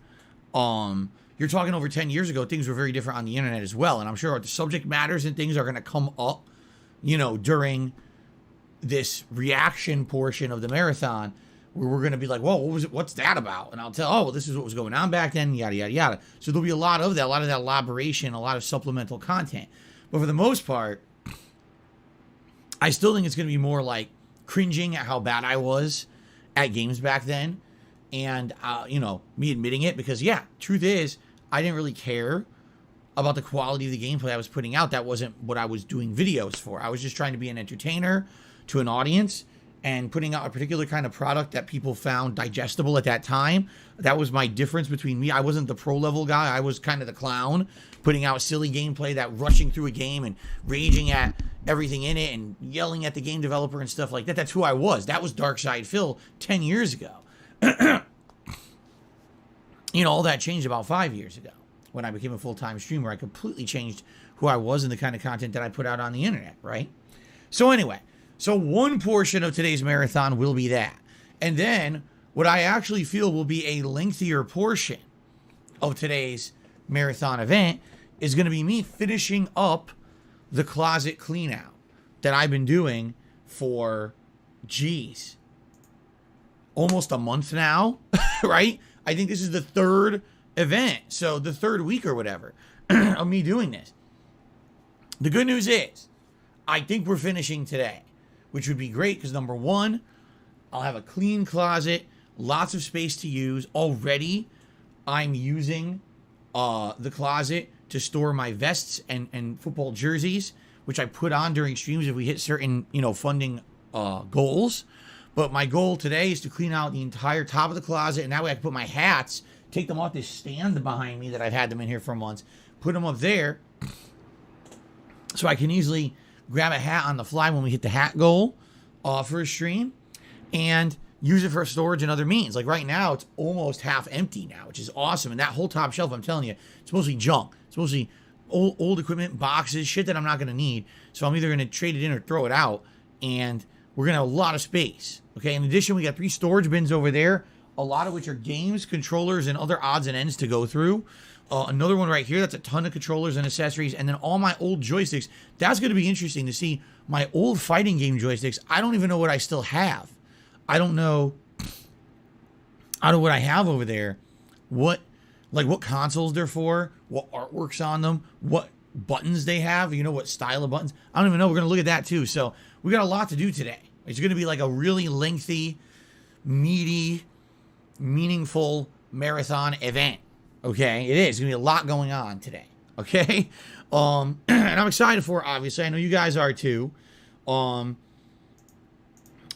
You're talking over 10 years ago, things were very different on the internet as well, and I'm sure the subject matters and things are going to come up, you know, during this reaction portion of the marathon, where we're going to be like, whoa, what was it? What's that about? And I'll tell, oh, well, this is what was going on back then, yada, yada, yada. So there'll be a lot of that elaboration, a lot of supplemental content. But for the most part, I still think it's going to be more like cringing at how bad I was at games back then. And, you know, me admitting it, because, yeah, truth is, I didn't really care about the quality of the gameplay I was putting out. That wasn't what I was doing videos for. I was just trying to be an entertainer to an audience and putting out a particular kind of product that people found digestible at that time. That was my difference between me. I wasn't the pro level guy. I was kind of the clown, putting out silly gameplay, that rushing through a game and raging at everything in it and yelling at the game developer and stuff like that. That's who I was. That was Dark Side Phil 10 years ago. You know, all that changed about 5 years ago when I became a full-time streamer. I completely changed who I was and the kind of content that I put out on the internet, right? So anyway, so one portion of today's marathon will be that. And then what I actually feel will be a lengthier portion of today's marathon event is going to be me finishing up the closet clean out that I've been doing for, geez, almost a month now, right? I think this is the third event, so the third week or whatever of me doing this. The good news is, I think we're finishing today. which would be great because number one, I'll have a clean closet, lots of space to use. Already, I'm using the closet to store my vests and football jerseys, which I put on during streams if we hit certain, funding goals. But my goal today is to clean out the entire top of the closet, and that way I can put my hats, take them off this stand behind me that I've had them in here for months, put them up there, so I can easily grab a hat on the fly when we hit the hat goal for a stream, and use it for storage and other means. Like right now, it's almost half empty now, which is awesome. And that whole top shelf, I'm telling you, it's mostly junk. It's mostly old equipment, boxes, shit that I'm not going to need. So I'm either going to trade it in or throw it out, and we're going to have a lot of space. Okay, in addition, we got 3 storage bins over there, a lot of which are games, controllers, and other odds and ends to go through. Another one right here, that's a ton of controllers and accessories, and then all my old joysticks. That's going to be interesting to see my old fighting game joysticks. I don't even know what I still have. I don't know what I have over there. What consoles they're for, what artwork's on them, what buttons they have, what style of buttons. I don't even know. We're going to look at that too. So we got a lot to do today. It's going to be like a really lengthy, meaty, meaningful marathon event. Okay, it is. It's going to be a lot going on today. Okay, and I'm excited for it, obviously. I know you guys are too. Although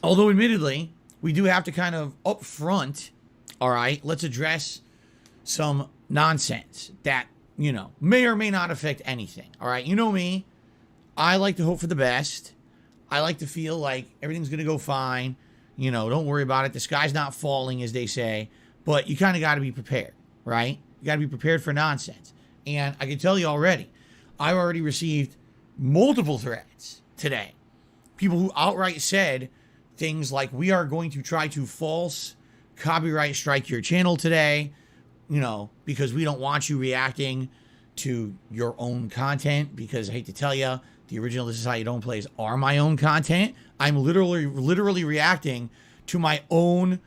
admittedly, we do have to kind of up front, all right, let's address some nonsense that, may or may not affect anything. All right, you know me. I like to hope for the best. I like to feel like everything's going to go fine. Don't worry about it. The sky's not falling, as they say. But you kind of got to be prepared, right? You got to be prepared for nonsense. And I can tell you already, I've already received multiple threats today. People who outright said things like, we are going to try to false copyright strike your channel today, because we don't want you reacting to your own content, because I hate to tell you, the original This Is How You Don't Plays are my own content. I'm literally reacting to my own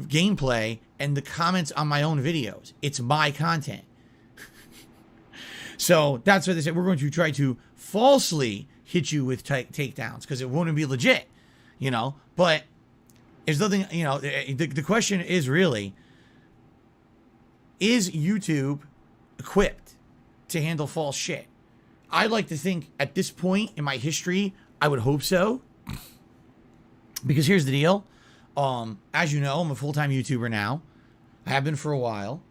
gameplay and the comments on my own videos. It's my content. So that's what they said. We're going to try to falsely hit you with takedowns because it won't be legit, But there's nothing, the question is really, is YouTube equipped to handle false shit? I'd like to think at this point in my history, I would hope so. Because here's the deal. As you know, I'm a full-time YouTuber now. I have been for a while.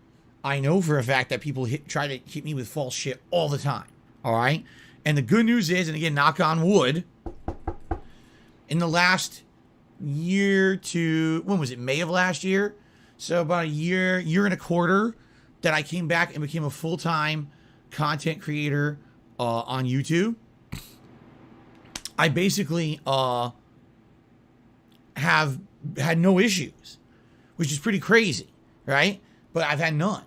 I know for a fact that people try to hit me with false shit all the time. All right? And the good news is, and again, knock on wood, in the last year to, when was it, May of last year? So about a year and a quarter that I came back and became a full-time content creator on YouTube. I basically have had no issues, which is pretty crazy, right? But I've had none.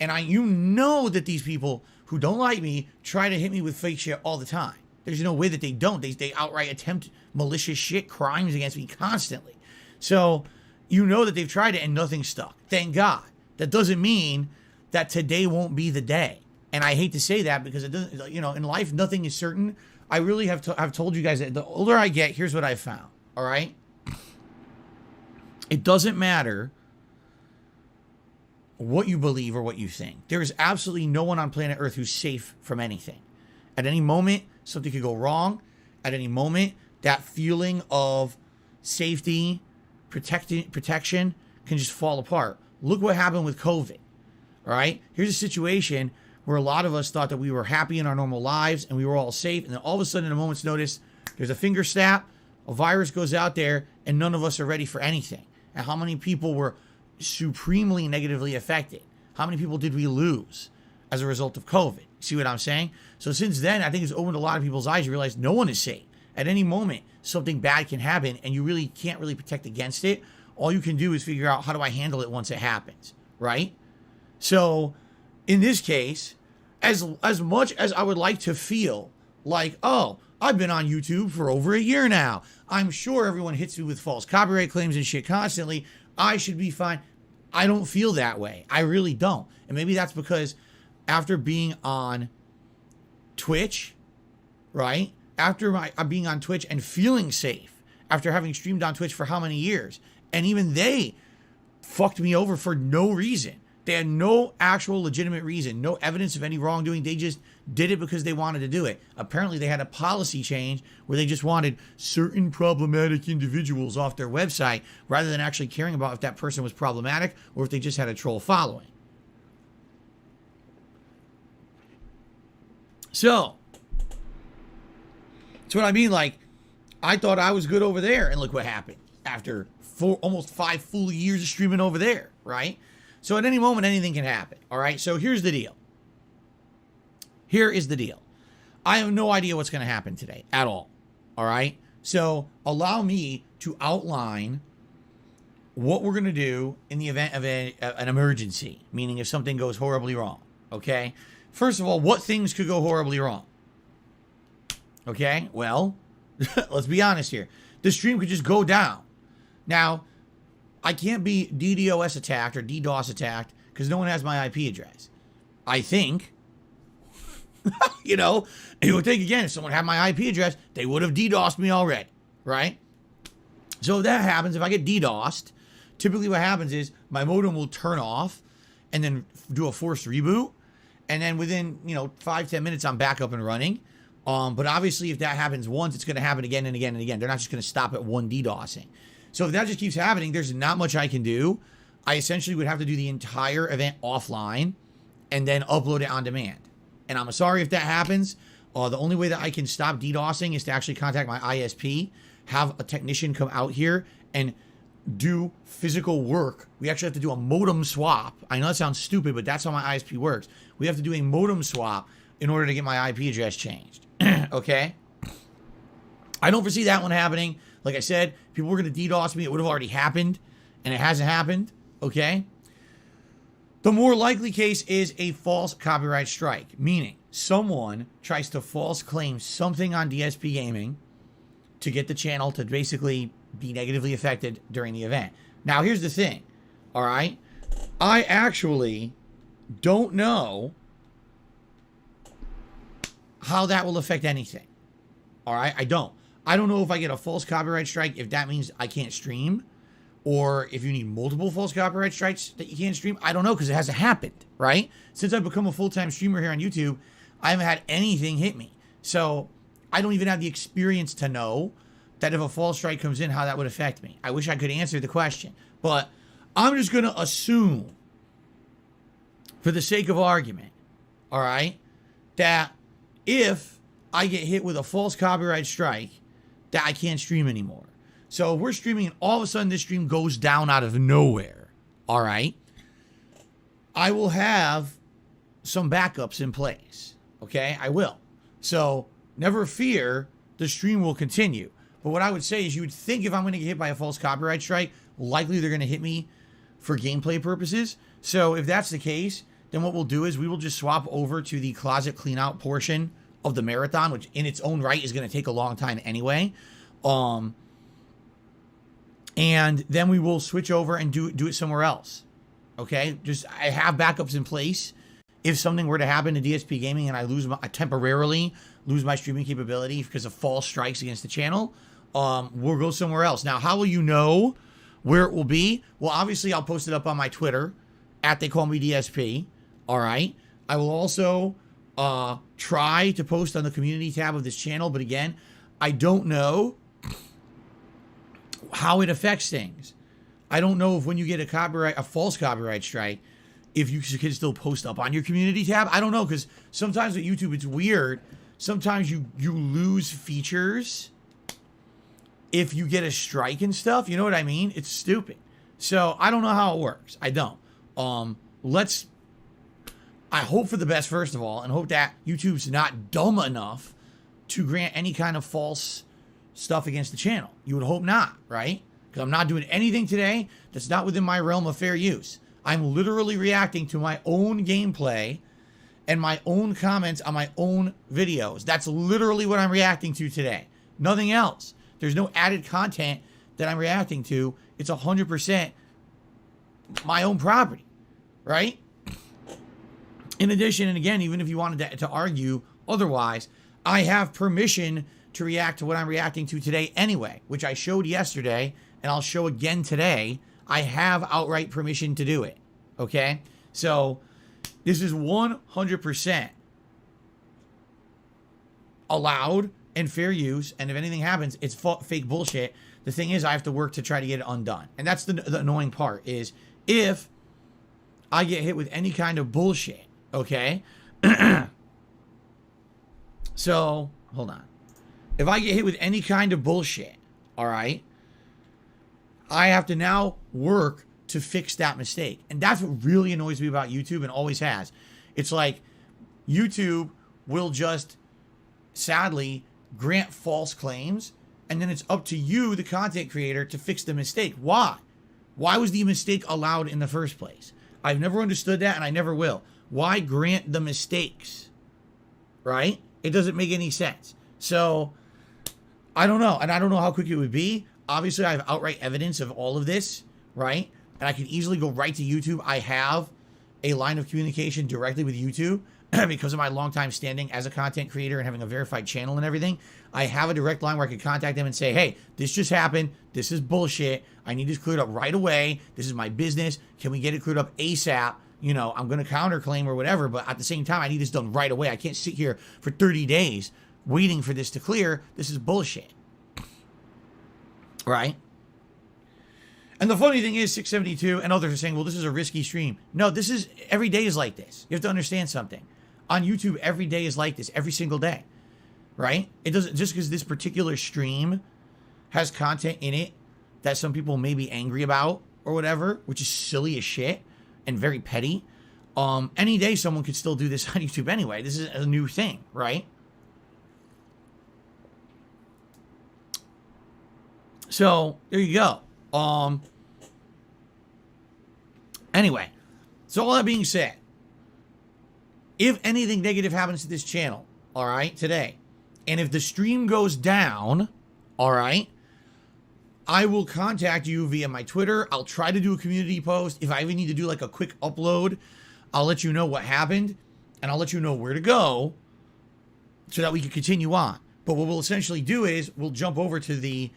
And that these people who don't like me try to hit me with fake shit all the time. There's no way that they don't. They outright attempt malicious shit, crimes against me constantly. So that they've tried it and nothing stuck. Thank God. That doesn't mean that today won't be the day. And I hate to say that because it doesn't, in life, nothing is certain. I really have told you guys that the older I get, here's what I found. All right. It doesn't matter what you believe or what you think. There is absolutely no one on planet Earth who's safe from anything. At any moment, something could go wrong. At any moment, that feeling of safety, protection can just fall apart. Look what happened with COVID. All right. Here's a situation where a lot of us thought that we were happy in our normal lives and we were all safe. And then all of a sudden, in a moment's notice, there's a finger snap, a virus goes out there, and none of us are ready for anything. And how many people were supremely negatively affected? How many people did we lose as a result of COVID? See what I'm saying? So since then, I think it's opened a lot of people's eyes. You realize no one is safe. At any moment, something bad can happen, and you really can't protect against it. All you can do is figure out, how do I handle it once it happens, right? So in this case, as much as I would like to feel like, oh, I've been on YouTube for over a year now, I'm sure everyone hits me with false copyright claims and shit constantly, I should be fine. I don't feel that way. I really don't. And maybe that's because after being on Twitch, right? After being on Twitch and feeling safe after having streamed on Twitch for how many years? And even they fucked me over for no reason. They had no actual legitimate reason, no evidence of any wrongdoing. They just did it because they wanted to do it. Apparently, they had a policy change where they just wanted certain problematic individuals off their website rather than actually caring about if that person was problematic or if they just had a troll following. So, that's what I mean. Like, I thought I was good over there, and look what happened after almost 5 full years of streaming over there, right? So at any moment, anything can happen, all right? So here's the deal. Here is the deal. I have no idea what's going to happen today at all, all right? So allow me to outline what we're going to do in the event of an emergency, meaning if something goes horribly wrong, okay? First of all, what things could go horribly wrong? Okay, well, let's be honest here. The stream could just go down. Now, I can't be DDoS attacked or DDoS attacked because no one has my IP address. I think, you know, you would think again, if someone had my IP address, they would have DDoSed me already, right? So if that happens, if I get DDoSed, typically what happens is my modem will turn off and then do a forced reboot. And then within, 5-10 minutes, I'm back up and running. But obviously, if that happens once, it's going to happen again and again and again. They're not just going to stop at one DDoSing. So if that just keeps happening, there's not much I can do. I essentially would have to do the entire event offline and then upload it on demand. And I'm sorry if that happens. The only way that I can stop DDoSing is to actually contact my ISP, have a technician come out here and do physical work. We actually have to do a modem swap. I know that sounds stupid, but that's how my ISP works. We have to do a modem swap in order to get my IP address changed. Okay? I don't foresee that one happening. Like I said, people were going to DDoS me. It would have already happened, and it hasn't happened. Okay? The more likely case is a false copyright strike, meaning someone tries to false claim something on DSP Gaming to get the channel to basically be negatively affected during the event. Now, here's the thing. All right? I actually don't know how that will affect anything. All right? I don't know if I get a false copyright strike, if that means I can't stream, or if you need multiple false copyright strikes that you can't stream. I don't know, because it hasn't happened, right? Since I've become a full-time streamer here on YouTube, I haven't had anything hit me. So I don't even have the experience to know that if a false strike comes in, how that would affect me. I wish I could answer the question, but I'm just going to assume, for the sake of argument, all right, that if I get hit with a false copyright strike, that I can't stream anymore. So we're streaming and all of a sudden this stream goes down out of nowhere. All right. I will have some backups in place. Okay. I will. So never fear, the stream will continue. But what I would say is you would think if I'm going to get hit by a false copyright strike, likely they're going to hit me for gameplay purposes. So if that's the case, then what we'll do is we will just swap over to the closet clean out portion of the marathon, which in its own right is going to take a long time anyway. And then we will switch over and do it somewhere else. Okay? Just, I have backups in place. If something were to happen to DSP Gaming and I temporarily lose my streaming capability because of false strikes against the channel, we'll go somewhere else. Now, how will you know where it will be? Well, obviously, I'll post it up on my Twitter, @TheyCallMeDSP. All right? I will also try to post on the community tab of this channel, but again, I don't know how it affects things. I don't know if when you get a false copyright strike, if you can still post up on your community tab. I don't know, because sometimes with YouTube, it's weird. Sometimes you lose features if you get a strike and stuff. You know what I mean? It's stupid. So I don't know how it works. I don't. I hope for the best, first of all, and hope that YouTube's not dumb enough to grant any kind of false stuff against the channel. You would hope not, right? Because I'm not doing anything today that's not within my realm of fair use. I'm literally reacting to my own gameplay and my own comments on my own videos. That's literally what I'm reacting to today. Nothing else. There's no added content that I'm reacting to. It's 100% my own property, right? In addition, and again, even if you wanted to argue otherwise, I have permission to react to what I'm reacting to today anyway, which I showed yesterday and I'll show again today. I have outright permission to do it. Okay? So this is 100% allowed and fair use. And if anything happens, it's fake bullshit. The thing is, I have to work to try to get it undone. And that's the annoying part is if I get hit with any kind of bullshit, okay? So, hold on. If I get hit with any kind of bullshit, all right, I have to now work to fix that mistake. And that's what really annoys me about YouTube and always has. It's like YouTube will just sadly grant false claims, and then it's up to you, the content creator, to fix the mistake. Why? Why was the mistake allowed in the first place? I've never understood that, and I never will. Why grant the mistakes? Right? It doesn't make any sense. So, I don't know. And I don't know how quick it would be. Obviously, I have outright evidence of all of this, right? And I can easily go right to YouTube. I have a line of communication directly with YouTube because of my long time standing as a content creator and having a verified channel and everything. I have a direct line where I can contact them and say, hey, this just happened. This is bullshit. I need this cleared up right away. This is my business. Can we get it cleared up ASAP? You know, I'm going to counterclaim or whatever, but at the same time, I need this done right away. I can't sit here for 30 days waiting for this to clear. This is bullshit. Right? And the funny thing is, 672 and others are saying, well, this is a risky stream. No, this is, every day is like this. You have to understand something. On YouTube, every day is like this, every single day. Right? It doesn't, just because this particular stream has content in it that some people may be angry about or whatever, which is silly as shit and very petty. Any day someone could still do this on YouTube anyway. This is a new thing, right? So there you go. Anyway, so all that being said, if anything negative happens to this channel, all right, today, and if the stream goes down, all right, I will contact you via my Twitter. I'll try to do a community post. If I even need to do like a quick upload, I'll let you know what happened and I'll let you know where to go so that we can continue on. But what we'll essentially do is we'll jump over to the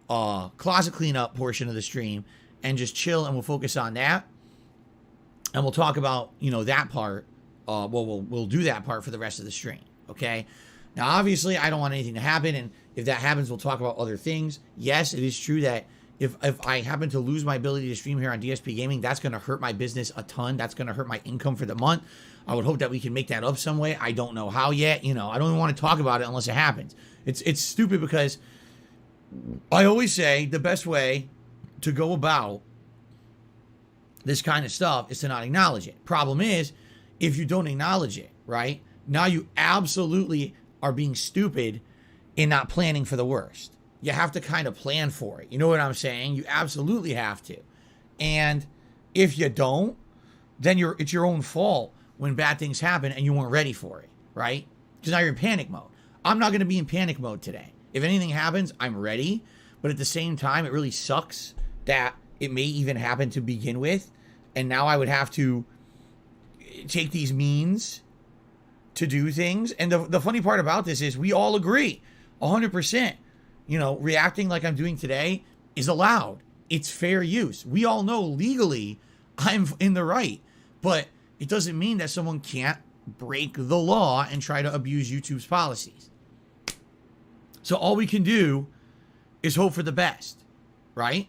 closet cleanup portion of the stream and just chill, and we'll focus on that. And we'll talk about, you know, that part. We'll do that part for the rest of the stream. Okay. Now, obviously, I don't want anything to happen, and if that happens, we'll talk about other things. Yes, it is true that if I happen to lose my ability to stream here on DSP Gaming, that's going to hurt my business a ton. That's going to hurt my income for the month. I would hope that we can make that up some way. I don't know how yet. You know, I don't even want to talk about it unless it happens. It's stupid because I always say the best way to go about this kind of stuff is to not acknowledge it. Problem is, if you don't acknowledge it, right, now you absolutely are being stupid in not planning for the worst. You have to kind of plan for it. You know what I'm saying? You absolutely have to. And if you don't, then it's your own fault when bad things happen and you weren't ready for it, right? Because now you're in panic mode. I'm not going to be in panic mode today. If anything happens, I'm ready. But at the same time, it really sucks that it may even happen to begin with. And now I would have to take these means to do things. And the funny part about this is we all agree 100%, you know, reacting like I'm doing today is allowed. It's fair use. We all know legally I'm in the right, but it doesn't mean that someone can't break the law and try to abuse YouTube's policies. So all we can do is hope for the best, right?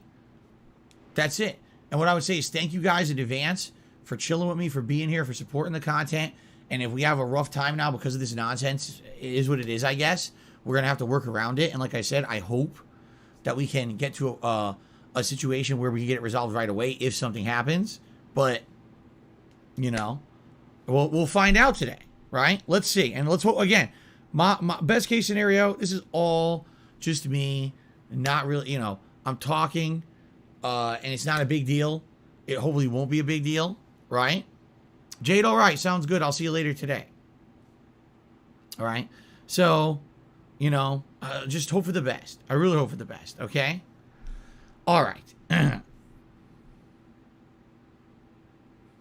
That's it. And what I would say is thank you guys in advance for chilling with me, for being here, for supporting the content. And if we have a rough time now because of this nonsense, it is what it is, I guess. We're going to have to work around it. And like I said, I hope that we can get to a situation where we can get it resolved right away if something happens. But, you know, we'll find out today, right? Let's see. And let's hope, again, my best case scenario, this is all just me, not really, you know, I'm talking, and it's not a big deal. It hopefully won't be a big deal, right? Jade, all right, sounds good. I'll see you later today. All right. So, you know, just hope for the best. I really hope for the best, okay? All right.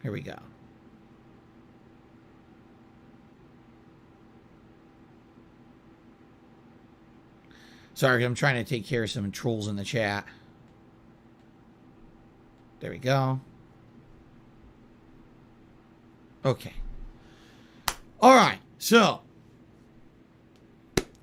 Here we go. Sorry, I'm trying to take care of some trolls in the chat. There we go. Okay. All right. So,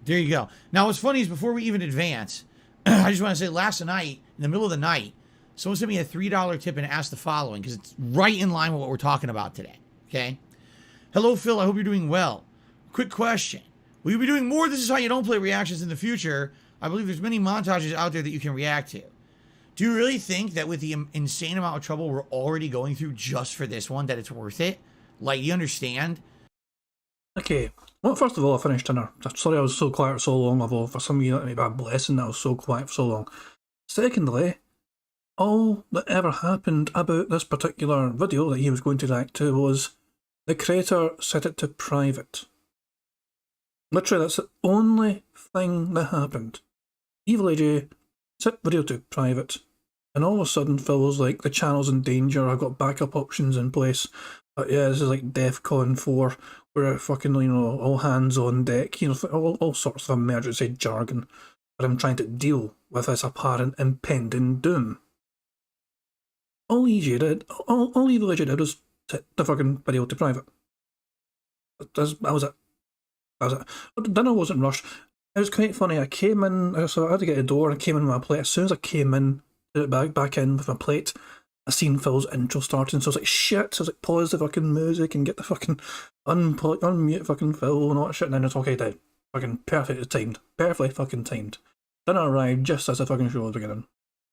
there you go. Now, what's funny is before we even advance, I just want to say last night, in the middle of the night, someone sent me a $3 tip and asked the following, because it's right in line with what we're talking about today. Okay? Hello, Phil. I hope you're doing well. Quick question. Will you be doing more This Is How You Don't Play reactions in the future? I believe there's many montages out there that you can react to. Do you really think that with the insane amount of trouble we're already going through just for this one, that it's worth it? Like, you understand? Okay. Well, first of all, I finished dinner. Sorry I was so quiet for so long, although for some of you that may be a blessing that I was so quiet for so long. Secondly, all that ever happened about this particular video that he was going to react to was the creator set it to private. Literally, that's the only thing that happened. Evil AJ set video to private, and all of a sudden Phil was like, the channel's in danger, I've got backup options in place. But yeah, this is like DEFCON 4, where fucking, you know, all hands on deck, you know, all sorts of emergency jargon. But I'm trying to deal with this apparent impending doom. All Evil AJ did was set the fucking video to private. That was it. But dinner wasn't rushed. It was quite funny. I came in, so I had to get a door, and I came in with my plate. As soon as I came in, put it back in with my plate, I seen Phil's intro starting, so I was like, shit. So I was like, pause the fucking music and get the fucking unmute fucking Phil and all that shit, and then it's okay, dead. Fucking perfectly timed. Perfectly fucking timed. Dinner arrived just as the fucking show was beginning.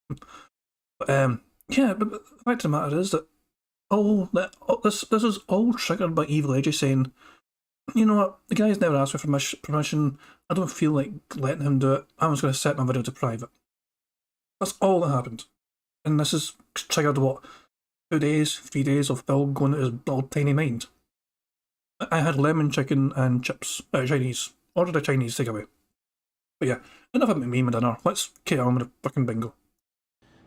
But, yeah, but the fact of the matter is that this is all triggered by Evil AJ saying, you know what, the guy's never asked for permission, I don't feel like letting him do it, I'm just going to set my video to private. That's all that happened. And this has triggered, what, 2 days, 3 days of Bill going at his little tiny mind. I had lemon chicken and chips, Chinese. Ordered a Chinese takeaway. But yeah, enough about me and my dinner. Let's carry on with the fucking bingo.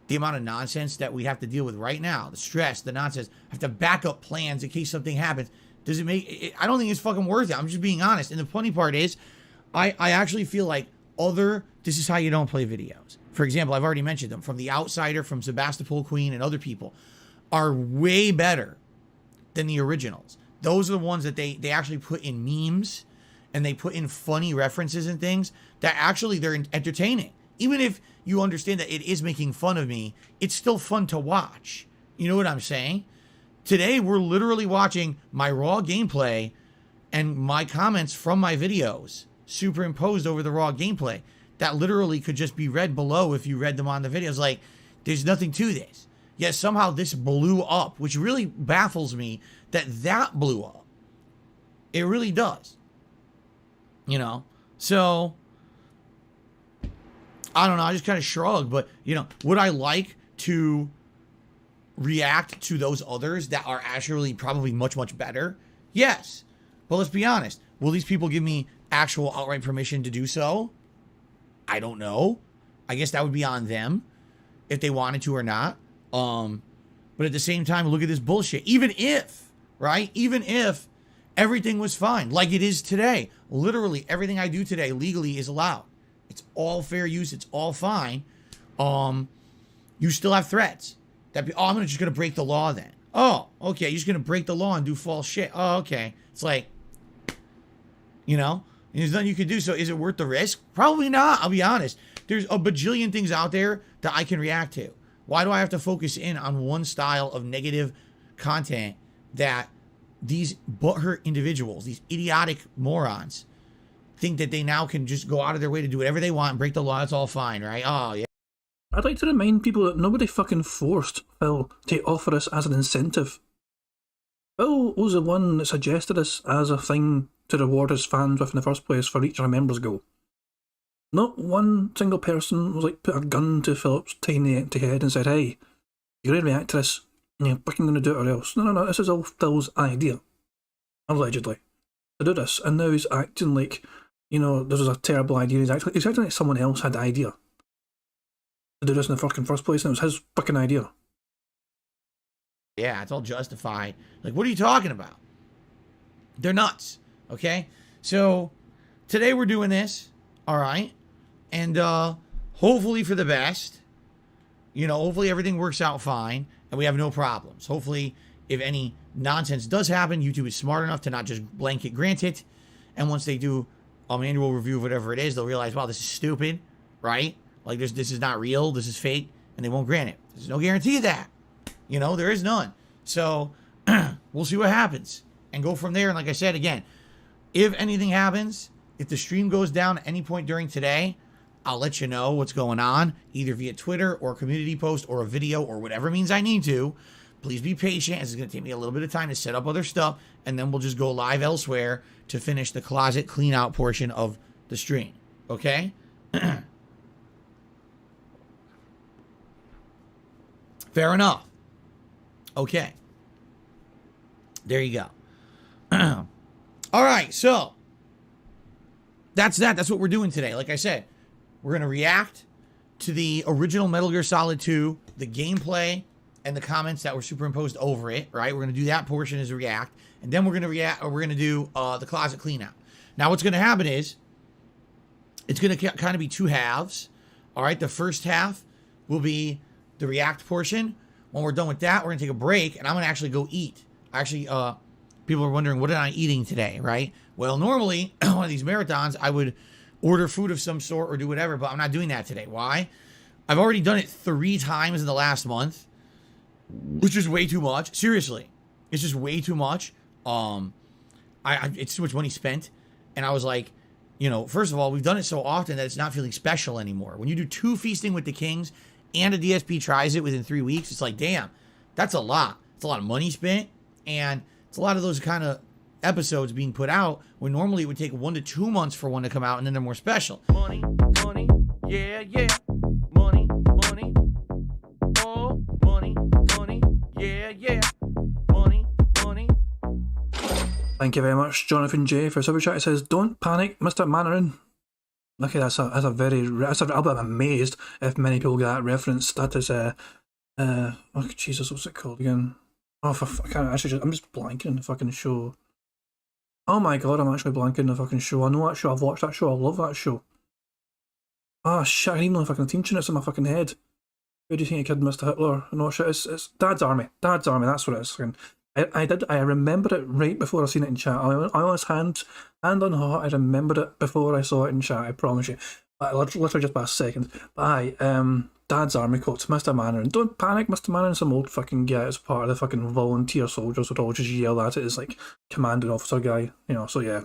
The amount of nonsense that we have to deal with right now, the stress, the nonsense, have to back up plans in case something happens. Does it make it? I don't think it's fucking worth it. I'm just being honest. And the funny part is, I actually feel like other This Is How You Don't Play videos, for example, I've already mentioned them, from The Outsider, from Sebastopol Queen, and other people, are way better than the originals. Those are the ones that they actually put in memes, and they put in funny references and things that actually they're entertaining. Even if you understand that it is making fun of me, it's still fun to watch. You know what I'm saying? Today, we're literally watching my raw gameplay and my comments from my videos superimposed over the raw gameplay that literally could just be read below if you read them on the videos. Like, there's nothing to this. Yet somehow this blew up, which really baffles me that blew up. It really does. You know? So, I don't know. I just kind of shrug. But, you know, would I like to react to those others that are actually probably much, much better? Yes. But let's be honest. Will these people give me actual outright permission to do so? I don't know. I guess that would be on them if they wanted to or not. But at the same time, look at this bullshit. Even if, right? Even if everything was fine, like it is today. Literally everything I do today legally is allowed. It's all fair use. It's all fine. You still have threats. I'm just going to break the law then. Oh, okay. You're just going to break the law and do false shit. Oh, okay. It's like, you know, there's nothing you can do. So is it worth the risk? Probably not. I'll be honest. There's a bajillion things out there that I can react to. Why do I have to focus in on one style of negative content that these butthurt individuals, these idiotic morons, think that they now can just go out of their way to do whatever they want and break the law? It's all fine, right? Oh, yeah. I'd like to remind people that nobody fucking forced Phil to offer us as an incentive. Phil was the one that suggested this as a thing to reward his fans with in the first place for reaching a members goal. Not one single person was like put a gun to Philip's tiny empty head and said, hey, you're going to react to this and you're fucking going to do it or else. No, this is all Phil's idea. Allegedly. To do this. And now he's acting like, you know, this was a terrible idea. He's acting like someone else had the idea to do this in the fucking first place, and it was his fucking idea. Yeah, it's all justified. Like, what are you talking about? They're nuts, okay? So, today we're doing this, all right? And hopefully for the best. You know, hopefully everything works out fine and we have no problems. Hopefully, if any nonsense does happen, YouTube is smart enough to not just blanket grant it. And once they do an annual review of whatever it is, they'll realize, wow, this is stupid, right? Like, this is not real, this is fake, and they won't grant it. There's no guarantee of that. You know, there is none. So, we'll see what happens and go from there. And like I said, again, if anything happens, if the stream goes down at any point during today, I'll let you know what's going on, either via Twitter or a community post or a video or whatever means I need to. Please be patient, as it's going to take me a little bit of time to set up other stuff, and then we'll just go live elsewhere to finish the closet clean out portion of the stream. Okay? Fair enough. Okay. There you go. All right, so that's that. That's what we're doing today. Like I said, we're going to react to the original Metal Gear Solid 2, the gameplay, and the comments that were superimposed over it, right? We're going to do that portion as a react, and then we're going to do the closet clean out. Now, what's going to happen is it's going to kind of be two halves. All right, the first half will be the react portion. When we're done with that, we're going to take a break, and I'm going to actually go eat. Actually, people are wondering, what am I eating today, right? Well, normally, one of these marathons, I would order food of some sort or do whatever, but I'm not doing that today. Why? I've already done it 3 times in the last month, which is way too much. Seriously, it's just way too much. It's too much money spent, and I was like, you know, first of all, we've done it so often that it's not feeling special anymore. When you do 2 Feasting with the Kings and a DSP tries it within 3 weeks, it's like, damn, that's a lot. It's a lot of money spent, and it's a lot of those kind of episodes being put out when normally it would take 1 to 2 months for one to come out, and then they're more special. Money, money, yeah, yeah. Money, money, oh, money, money, yeah, yeah. Money, money. Thank you very much, Jonathan J, for super chat. It says, "Don't panic, Mr. Mandarin." Okay, I'll be amazed if many people get that reference. That is oh Jesus, what's it called again? Oh, I can't actually. I'm just blanking the fucking show. Oh my god, I'm actually blanking the fucking show. I know that show. I've watched that show. I love that show. Ah, shit, I didn't even know if I can attention it's in my fucking head. Who do you think you killed Mr. Hitler? No shit, it's Dad's Army. Dad's Army, that's what it is. I remembered it right before I seen it in chat. I was hand on heart, I remembered it before I saw it in chat, I promise you. Literally just by a second. But Dad's Army quotes Mr. Mandarin. Don't panic, Mr. Mandarin. Some old fucking guy as part of the fucking volunteer soldiers would all just yell at it as like commanding officer guy, you know. So yeah,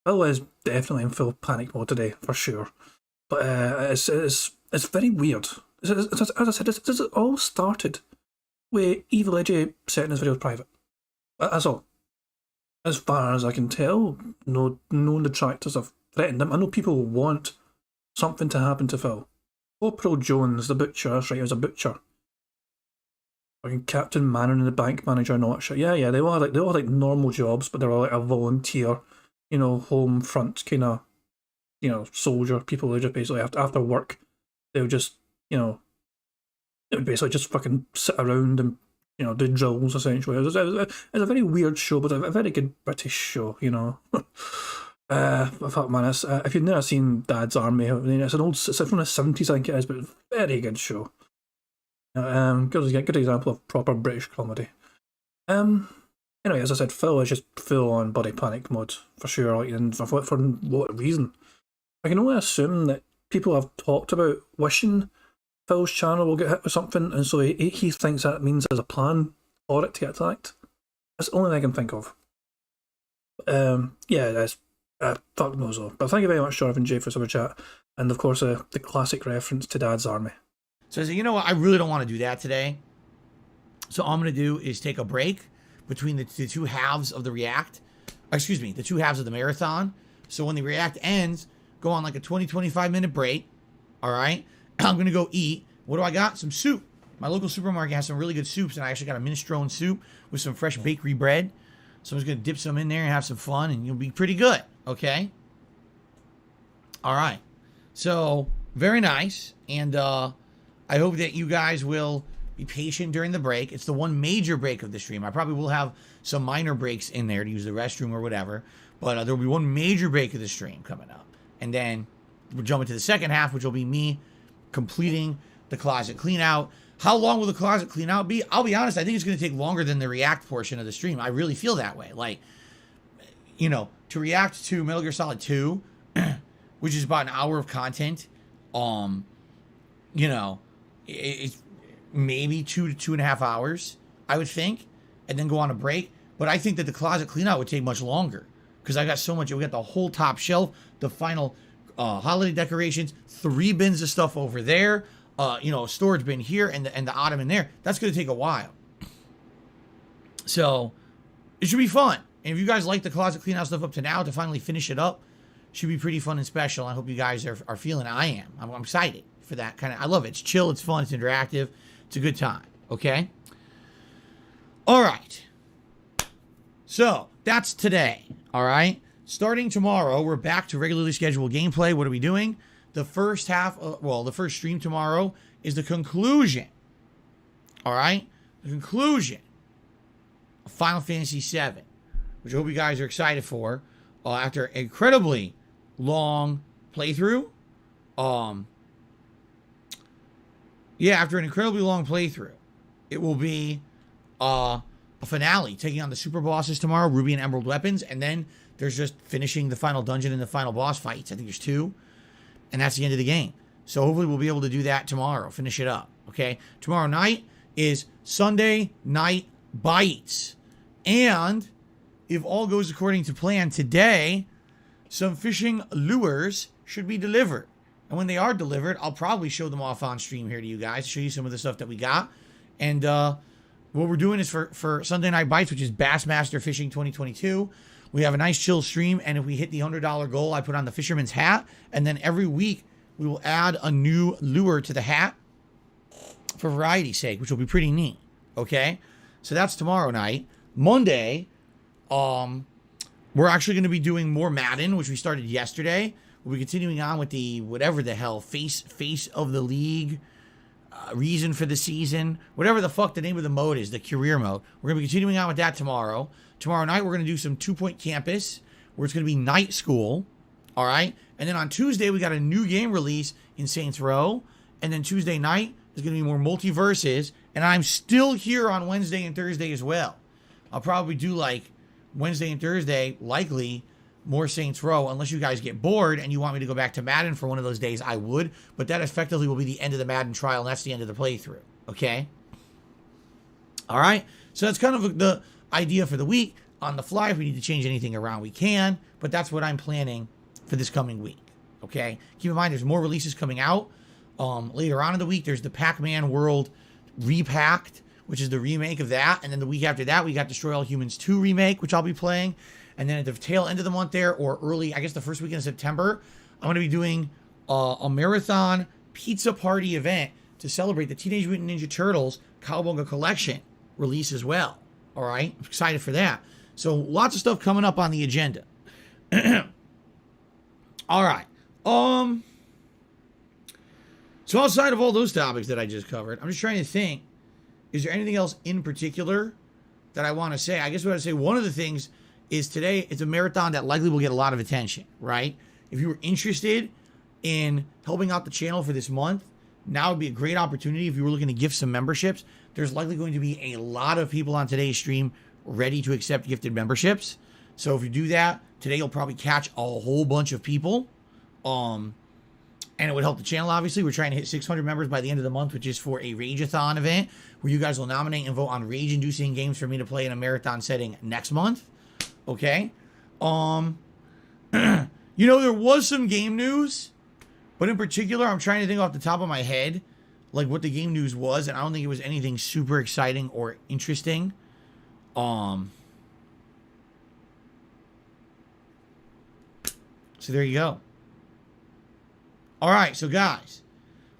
Bill is definitely in full panic mode today for sure. But it's very weird. As I said, this all started with Evil Edge setting his videos private. That's all. As far as I can tell, no detractors have threatened him. I know people want something to happen to Phil. Corporal Jones, the butcher, that's right, he was a butcher. Fucking Captain Manning, the bank manager and all that shit. Yeah, they all had like normal jobs, but they were like a volunteer, you know, home front kind of, you know, soldier. People who just basically after work, they would just, you know, it would basically just fucking sit around and, you know, do drills essentially. It was a very weird show, but a very good British show, you know. Fuck man, if you've never seen Dad's Army, I mean, it's from the 70s, I think it is, but very good show. Good example of proper British comedy. Anyway, as I said, Phil is just full on body panic mode for sure, like, and for what reason? I can only assume that people have talked about wishing Phil's channel will get hit with something, and so he thinks that means there's a plan for it to get attacked. That's the only thing I can think of. Yeah, that's fuck knows though. But thank you very much, Jonathan J, for super chat, and of course the classic reference to Dad's Army. So I said, you know what? I really don't want to do that today. So all I'm going to do is take a break between the two halves of the react. Excuse me, the 2 halves of the marathon. So when the react ends, go on like a 20-25 minute break. All right. I'm going to go eat. What do I got? Some soup. My local supermarket has some really good soups, and I actually got a minestrone soup with some fresh bakery bread. So I'm just going to dip some in there and have some fun, and you'll be pretty good. Okay. All right. So very nice. And, I hope that you guys will be patient during the break. It's the one major break of the stream. I probably will have some minor breaks in there to use the restroom or whatever, but there will be one major break of the stream coming up. And then we'll jump into the second half, which will be me completing the closet clean out. How long will the closet clean out be? I'll be honest, I think it's going to take longer than the react portion of the stream. I really feel that way. Like, you know, to react to Metal Gear Solid 2, which is about an hour of content, you know, it's maybe 2 to 2.5 hours, I would think, and then go on a break. But I think that the closet clean out would take much longer because I got so much. We got the whole top shelf, the final holiday decorations, 3 bins of stuff over there, you know, a storage bin here and the ottoman there. That's going to take a while. So it should be fun. And if you guys like the closet clean out stuff up to now, to finally finish it up, should be pretty fun and special. I hope you guys are feeling it. I am. I'm excited for that kind of. I love it. It's chill. It's fun. It's interactive. It's a good time. Okay. All right. So that's today. All right. Starting tomorrow, we're back to regularly scheduled gameplay. What are we doing? The first half, the first stream tomorrow is the conclusion. All right? The conclusion of Final Fantasy VII, which I hope you guys are excited for. After an incredibly long playthrough. After an incredibly long playthrough, it will be a finale, taking on the super bosses tomorrow, Ruby and Emerald weapons, and then there's just finishing the final dungeon and the final boss fights. I think there's 2. And that's the end of the game. So hopefully we'll be able to do that tomorrow. Finish it up. Okay? Tomorrow night is Sunday Night Bites. And if all goes according to plan, today, some fishing lures should be delivered. And when they are delivered, I'll probably show them off on stream here to you guys. Show you some of the stuff that we got. And what we're doing is for Sunday Night Bites, which is Bassmaster Fishing 2022, we have a nice chill stream, and if we hit the $100 goal, I put on the fisherman's hat, and then every week we will add a new lure to the hat for variety's sake, which will be pretty neat. Okay, so that's tomorrow night. Monday, we're actually going to be doing more Madden, which we started yesterday. We'll be continuing on with the whatever the hell face of the league, reason for the season, whatever the fuck the name of the mode is, the career mode. We're going to be continuing on with that tomorrow. Tomorrow night, we're going to do some 2 Point Campus, where it's going to be night school, all right? And then on Tuesday, we got a new game release in Saints Row. And then Tuesday night is going to be more multiverses. And I'm still here on Wednesday and Thursday as well. I'll probably do, like, Wednesday and Thursday, likely, more Saints Row. Unless you guys get bored and you want me to go back to Madden for one of those days, I would. But that effectively will be the end of the Madden trial, and that's the end of the playthrough, okay? All right? So that's kind of the idea for the week. On the fly, if we need to change anything around, we can, but that's what I'm planning for this coming week. Okay, keep in mind there's more releases coming out later on in the week. There's the Pac-Man World Repacked, which is the remake of that, and then the week after that we got Destroy All Humans 2 remake, which I'll be playing, and then at the tail end of the month there, or early, I guess the first weekend of September, I'm going to be doing a marathon pizza party event to celebrate the Teenage Mutant Ninja Turtles Cowabunga Collection release as well. All right, I'm excited for that. So lots of stuff coming up on the agenda. All right. So outside of all those topics that I just covered, I'm just trying to think, is there anything else in particular that I want to say? I guess what I'd say, one of the things is today, it's a marathon that likely will get a lot of attention, right? If you were interested in helping out the channel for this month, now would be a great opportunity. If you were looking to gift some memberships, there's likely going to be a lot of people on today's stream ready to accept gifted memberships. So if you do that, today you'll probably catch a whole bunch of people. And it would help the channel, obviously. We're trying to hit 600 members by the end of the month, which is for a Rageathon event, where you guys will nominate and vote on rage-inducing games for me to play in a marathon setting next month. Okay? You know, there was some game news, but in particular, I'm trying to think off the top of my head, like what the game news was, and I don't think it was anything super exciting or interesting. So there you go. All right, so guys,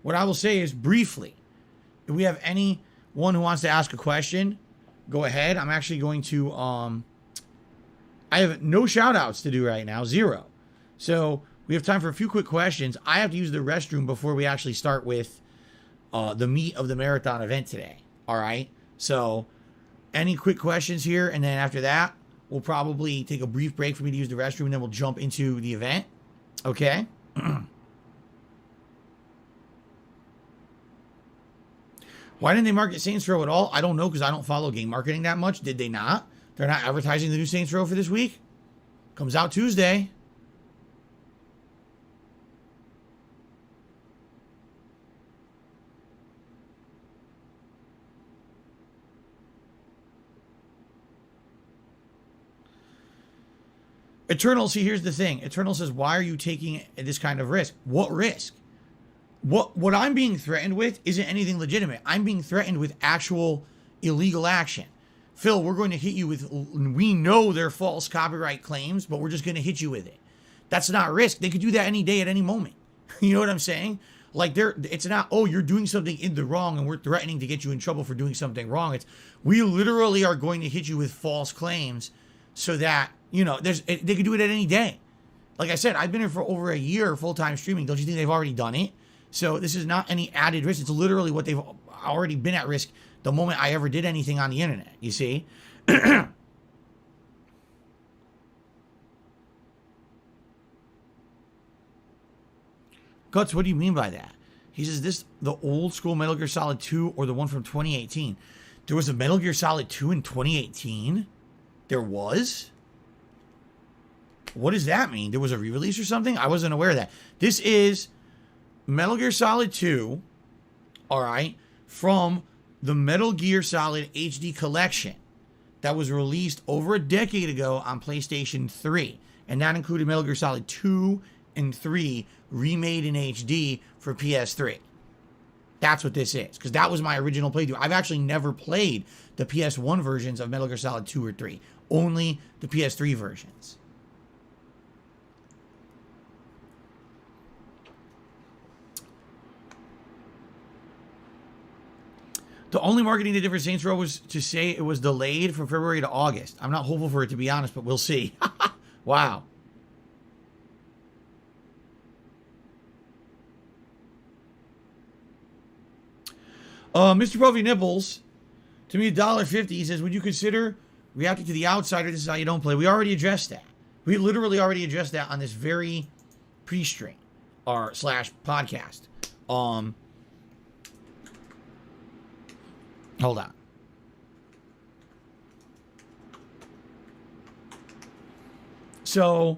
what I will say is briefly, if we have anyone who wants to ask a question, go ahead. I'm actually going to, I have no shout outs to do right now, 0. So we have time for a few quick questions. I have to use the restroom before we actually start with the meat of the marathon event today. All right, so any quick questions here, and then after that, we'll probably take a brief break for me to use the restroom, and then we'll jump into the event. Okay? Why didn't they market Saints Row at all? I don't know, because I don't follow game marketing that much. Did they not? They're not advertising the new Saints Row for this week? Comes out Tuesday. Eternal, see, here's the thing. Eternal says, why are you taking this kind of risk? What risk? What I'm being threatened with isn't anything legitimate. I'm being threatened with actual illegal action. Phil, we're going to hit you with, we know they're false copyright claims, but we're just going to hit you with it. That's not risk. They could do that any day at any moment. You know what I'm saying? Like, it's not, oh, you're doing something in the wrong and we're threatening to get you in trouble for doing something wrong. It's, we literally are going to hit you with false claims so that, you know, they could do it at any day. Like I said, I've been here for over a year full-time streaming. Don't you think they've already done it? So this is not any added risk. It's literally what they've already been at risk the moment I ever did anything on the internet, you see? Guts, what do you mean by that? He says, this the old school Metal Gear Solid 2 or the one from 2018? There was a Metal Gear Solid 2 in 2018? There was? What does that mean? There was a re-release or something? I wasn't aware of that. This is Metal Gear Solid 2, all right, from the Metal Gear Solid HD collection that was released over a decade ago on PlayStation 3. And that included Metal Gear Solid 2 and 3 remade in HD for PS3. That's what this is, because that was my original playthrough. I've actually never played the PS1 versions of Metal Gear Solid 2 or 3, only the PS3 versions. The only marketing they did for Saints Row was to say it was delayed from February to August. I'm not hopeful for it, to be honest, but we'll see. Wow. Mr. Profi Nipples, to me, $1.50, he says, would you consider reacting to The Outsider? This is how you don't play. We already addressed that. We literally already addressed that on this very pre-stream or slash podcast. Hold on. So,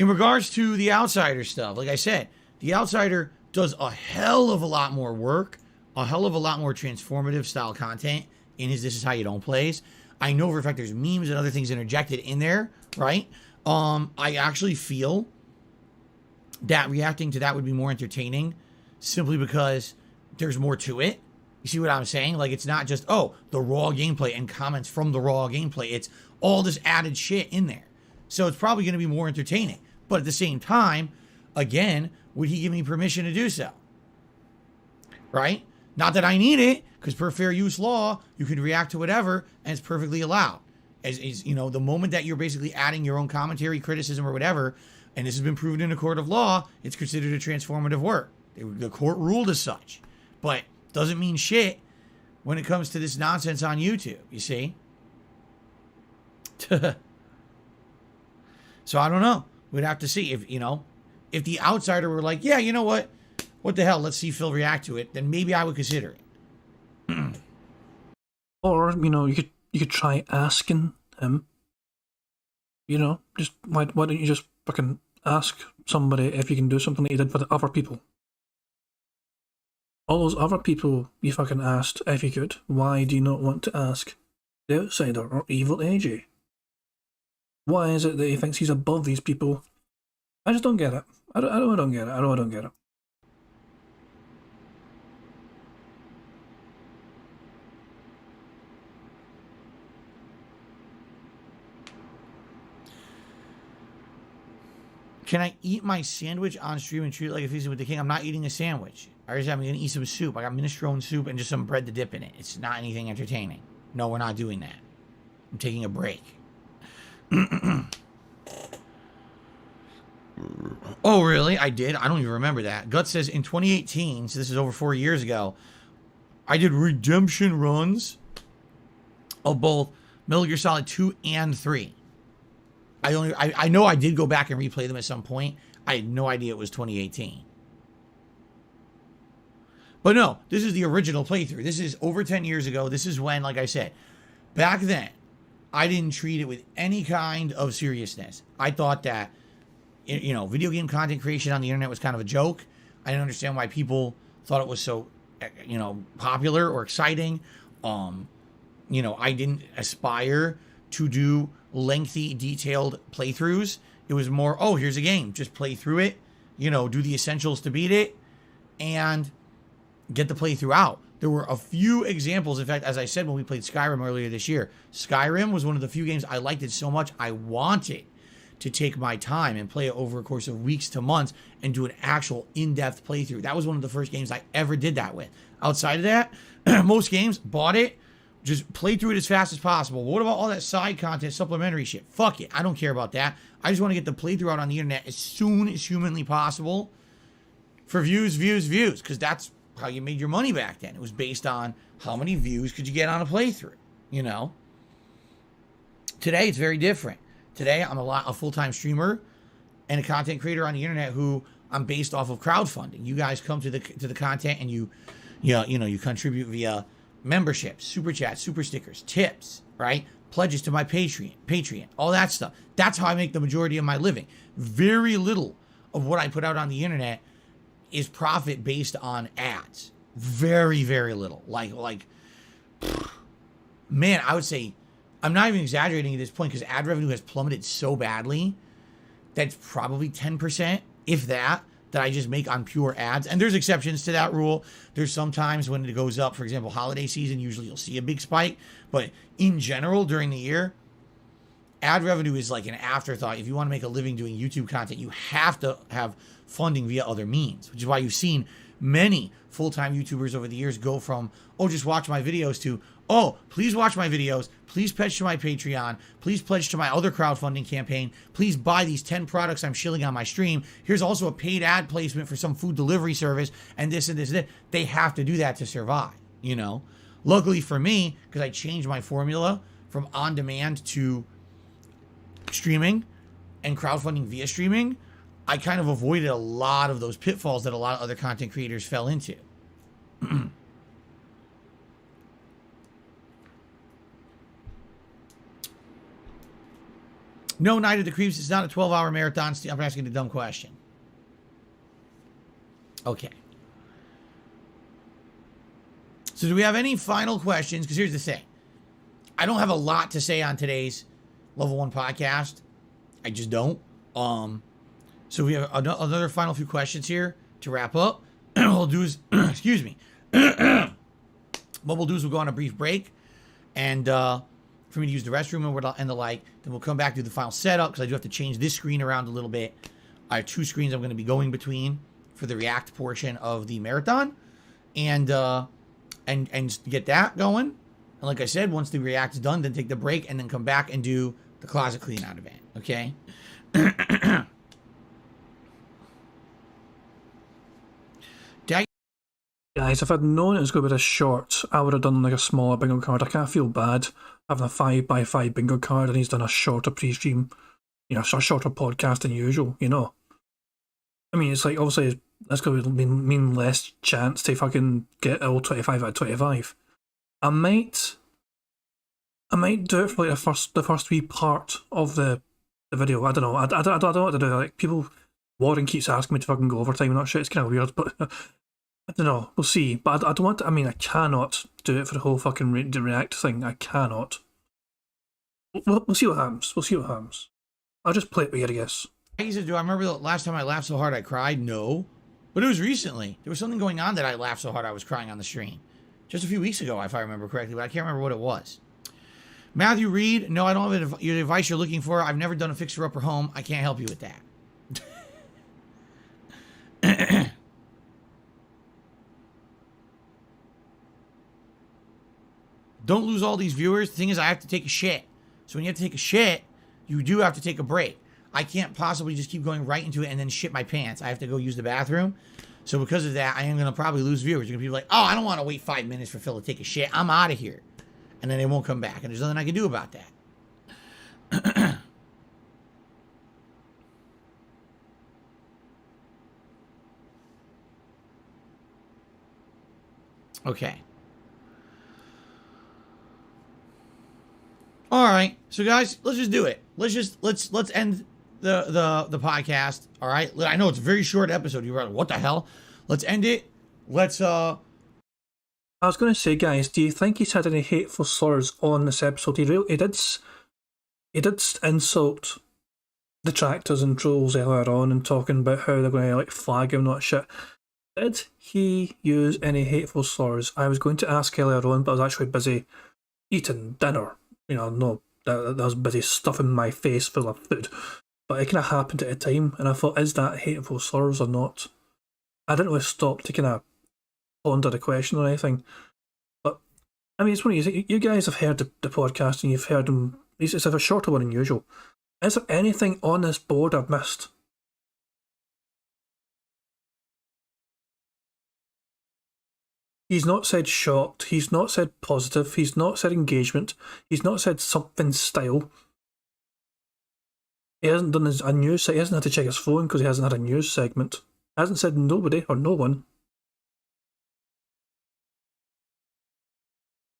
in regards to The Outsider stuff, like I said, The Outsider does a hell of a lot more work, a hell of a lot more transformative style content in his This Is How You Don't plays. I know for a fact there's memes and other things interjected in there, right? I actually feel that reacting to that would be more entertaining simply because there's more to it. You see what I'm saying? Like, it's not just, oh, the raw gameplay and comments from the raw gameplay. It's all this added shit in there. So it's probably going to be more entertaining. But at the same time, again, would he give me permission to do so? Right? Not that I need it, because per fair use law, you can react to whatever, and it's perfectly allowed. As you know, the moment that you're basically adding your own commentary, criticism, or whatever, and this has been proven in a court of law, it's considered a transformative work. The court ruled as such. But doesn't mean shit when it comes to this nonsense on YouTube, you see? So I don't know. We'd have to see if, you know, if The Outsider were like, yeah, you know what? What the hell? Let's see Phil react to it. Then maybe I would consider it. Or, you know, you could try asking him. You know, just why don't you just fucking ask somebody if you can do something that you did for the other people? All those other people you fucking asked if you could, why do you not want to ask the Outsider or Evil AJ? Why is it that he thinks he's above these people? I just don't get it. I don't get it. I don't get it. Can I eat my sandwich on stream and treat it like a feast with the king? I'm not eating a sandwich. I'm going to eat some soup. I got minestrone soup and just some bread to dip in it. It's not anything entertaining. No, we're not doing that. I'm taking a break. Oh, really? I did? I don't even remember that. Guts says in 2018, so this is over 4 years ago, I did redemption runs of both Metal Gear Solid 2 and 3. I know I did go back and replay them at some point. I had no idea it was 2018. But no, this is the original playthrough. This is over 10 years ago. This is when, like I said, back then, I didn't treat it with any kind of seriousness. I thought that, you know, video game content creation on the internet was kind of a joke. I didn't understand why people thought it was so, you know, popular or exciting. You know, I didn't aspire to do lengthy, detailed playthroughs. It was more, oh, here's a game. Just play through it, you know, do the essentials to beat it, and get the playthrough out. There were a few examples. In fact, as I said when we played Skyrim earlier this year, Skyrim was one of the few games I liked it so much I wanted to take my time and play it over a course of weeks to months and do an actual in-depth playthrough. That was one of the first games I ever did that with. Outside of that, most games, bought it, just play through it as fast as possible. What about all that side content, supplementary shit? Fuck it. I don't care about that. I just want to get the playthrough out on the internet as soon as humanly possible for views, because that's how you made your money back then. It was based on how many views could you get on a playthrough, you know? Today, it's very different. Today, I'm a full-time streamer and a content creator on the internet who I'm based off of crowdfunding. You guys come to the content and you contribute via memberships, super chats, super stickers, tips, right? Pledges to my Patreon, all that stuff. That's how I make the majority of my living. Very little of what I put out on the internet is profit based on ads. Very, very little. Like, man, I would say, I'm not even exaggerating at this point because ad revenue has plummeted so badly. That's probably 10%, if that I just make on pure ads. And there's exceptions to that rule. There's sometimes when it goes up, for example, holiday season, usually you'll see a big spike. But in general, during the year, ad revenue is like an afterthought. If you want to make a living doing YouTube content, you have to have funding via other means, which is why you've seen many full-time YouTubers over the years go from, oh, just watch my videos to, oh, please watch my videos, please pledge to my Patreon, please pledge to my other crowdfunding campaign, please buy these 10 products I'm shilling on my stream. Here's also a paid ad placement for some food delivery service, and this and this and that. They have to do that to survive, you know? Luckily for me, because I changed my formula from on-demand to streaming and crowdfunding via streaming, I kind of avoided a lot of those pitfalls that a lot of other content creators fell into. No, Night of the Creeps, it's not a 12-hour marathon. I'm asking a dumb question. Okay. So do we have any final questions? Because here's the thing. I don't have a lot to say on today's Level 1 podcast. I just don't. So we have another final few questions here to wrap up. What we'll do is, excuse me. What we'll do is we'll go on a brief break, and for me to use the restroom and the like. Then we'll come back to the final setup because I do have to change this screen around a little bit. I have two screens I'm going to be going between for the React portion of the marathon, and get that going. And like I said, once the React's done, then take the break and then come back and do the closet clean out event. Okay. Guys, if I'd known it was going to be this short, I would have done like a smaller bingo card. I can't feel bad having a 5x5 bingo card and he's done a shorter pre-stream, you know, a shorter podcast than usual, you know. I mean, it's like, obviously, that's going to mean less chance to fucking get all 25 out of 25. I might do it for like the first wee part of the video. I don't know. I don't know what to do. Like, Warren keeps asking me to fucking go overtime and that shit. It's kind of weird, but I don't know. We'll see. But I don't want to, I mean, I cannot do it for the whole fucking React thing. I cannot. We'll see what happens. We'll see what happens. I'll just play it weird, I guess. I used to do. I remember the last time I laughed so hard I cried. No. But it was recently. There was something going on that I laughed so hard I was crying on the stream. Just a few weeks ago, if I remember correctly, but I can't remember what it was. Matthew Reed, no, I don't have the advice you're looking for. I've never done a fixer-upper home. I can't help you with that. Don't lose all these viewers. The thing is, I have to take a shit. So when you have to take a shit, you do have to take a break. I can't possibly just keep going right into it and then shit my pants. I have to go use the bathroom. So because of that, I am going to probably lose viewers. You're going to be like, oh, I don't want to wait 5 minutes for Phil to take a shit. I'm out of here. And then they won't come back. And there's nothing I can do about that. Okay. All right. So guys, let's just do it. Let's end the podcast. All right. I know it's a very short episode. You're like, what the hell? Let's end it. I was going to say, guys, do you think he's had any hateful slurs on this episode? He did insult detractors and trolls earlier on and talking about how they're going to like flag him and all that shit. Did he use any hateful slurs? I was going to ask earlier on, but I was actually busy eating dinner. You know, no, I was busy stuffing my face full of food. But it kind of happened at a time, and I thought, is that hateful slurs or not? I didn't really stop to kind of ponder the question or anything. But, I mean, it's one of you guys have heard the podcast and you've heard them. It's a shorter one than usual. Is there anything on this board I've missed? He's not said shocked, he's not said positive, he's not said engagement, he's not said something style. He hasn't done a news segment, he hasn't had to check his phone because he hasn't had a news segment. He hasn't said nobody or no one.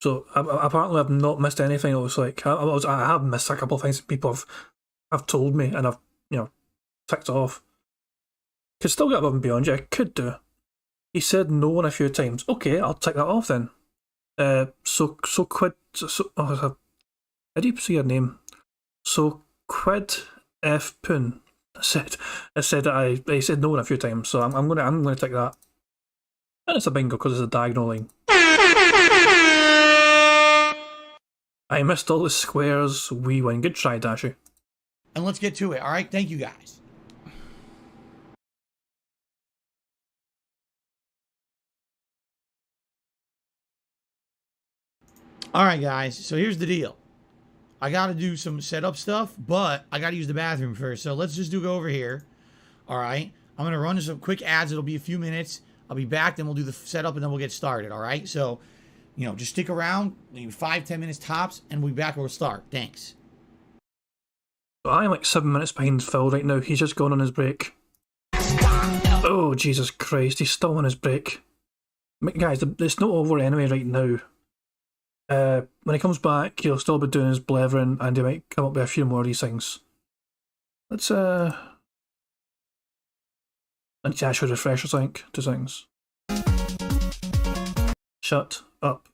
So apparently I've not missed anything. It was like I have missed a couple of things people have told me and I've, you know, ticked off. Could still get above and beyond, yeah, I could do. He said no one a few times. Okay, I'll tick that off then. How do you say your name? So Quid F Poon said that he said no one a few times, so I'm gonna tick that. And it's a bingo because it's a diagonal line. I missed all the squares. We win. Good try, Dashy. And let's get to it. All right. Thank you, guys. All right, guys. So here's the deal. I got to do some setup stuff, but I got to use the bathroom first. So let's just go over here. All right. I'm going to run some quick ads. It'll be a few minutes. I'll be back. Then we'll do the setup and then we'll get started. All right. So, you know, just stick around, maybe 5-10 minutes tops, and we'll be back and we'll start. Thanks. I'm like 7 minutes behind Phil right now. He's just gone on his break. Oh, Jesus Christ. He's still on his break. Guys, it's not over anyway right now. When he comes back, he'll still be doing his blethering and he might come up with a few more of these things. Let's actually refresh, I think, 2 things. Shut up.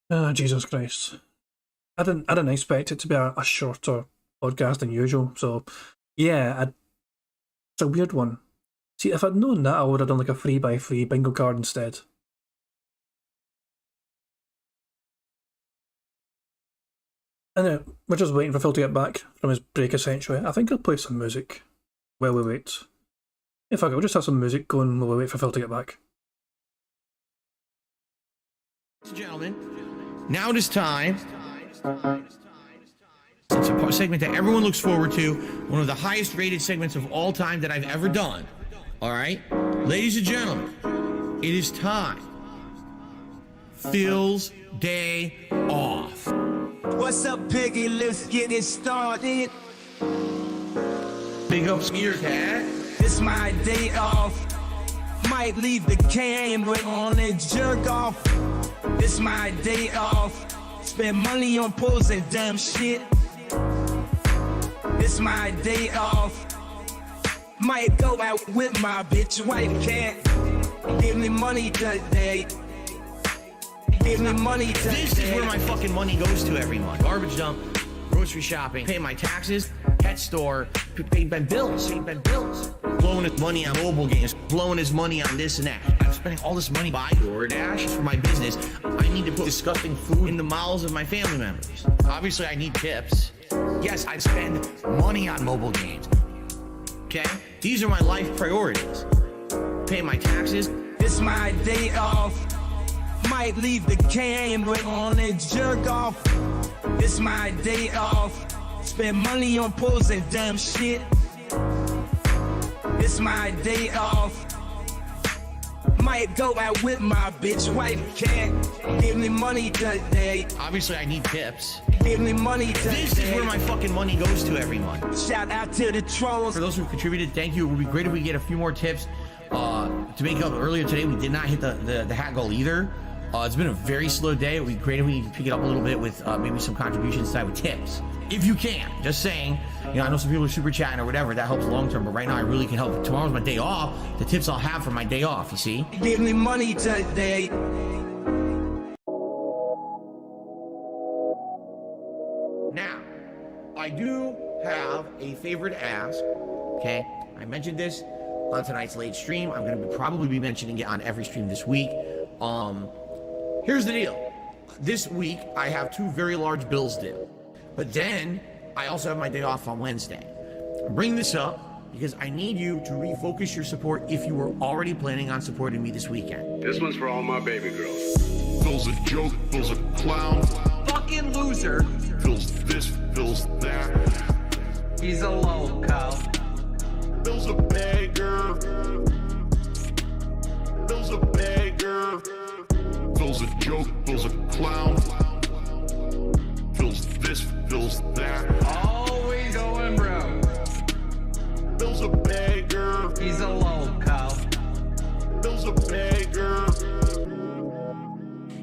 Oh, Jesus Christ. I didn't expect it to be a shorter podcast than usual, so yeah, it's a weird one. See, if I'd known that, I would have done like a 3x3 bingo card instead. And we're just waiting for Phil to get back from his break, essentially. I think I'll play some music while we wait. In fact, we'll just have some music going while we wait for Phil to get back. Ladies and gentlemen, now it is time. It's a segment that everyone looks forward to. One of the highest rated segments of all time that I've ever done. All right? Ladies and gentlemen, it is time. Phil's day off. What's up, Piggy? Let's get it started. Big ups to your cat. It's my day off. Might leave the camera on and jerk off. It's my day off. Spend money on pools and dumb shit. It's my day off. Might go out with my bitch wife. Can't give me money today. Give me money today. This is where my fucking money goes to every month. Garbage dump, grocery shopping, pay my taxes, pet store, pay my bills, blowing his money on mobile games, blowing his money on this and that. I'm spending all this money buying DoorDash for my business. I need to put disgusting food in the mouths of my family members. Obviously, I need tips. Yes, I spend money on mobile games. Okay? These are my life priorities. Pay my taxes. It's my day off. Might leave the camera on and jerk off. It's my day off. Spend money on pools and dumb shit. It's my day off. Might go out with my bitch wife. Can't give me money today. Obviously, I need tips. Give me money today. This is where my fucking money goes to every month. Shout out to the trolls. For those who contributed, thank you. It would be great if we get a few more tips. To make up earlier today, we did not hit the hat goal either. It's been a very slow day. It would be great if we could pick it up a little bit with maybe some contributions side with tips. If you can, just saying. You know, I know some people are super chatting or whatever. That helps long term, but right now I really can help. Tomorrow's my day off. The tips I'll have for my day off, you see? Give me money today. Now, I do have a favor to ask, okay? I mentioned this on tonight's late stream. I'm going to probably be mentioning it on every stream this week. Here's the deal. This week, I have 2 very large bills due. But then, I also have my day off on Wednesday. I bring this up because I need you to refocus your support if you were already planning on supporting me this weekend. This one's for all my baby girls. Phil's a joke, Phil's a clown. Fucking loser. Phil's this, Phil's that. He's a loco. Phil's a beggar. Phil's a beggar. Phil's a joke, Phil's a clown. Phil's this, Phil's that. Always going broke. Phil's a beggar. He's a loco. Phil's a beggar.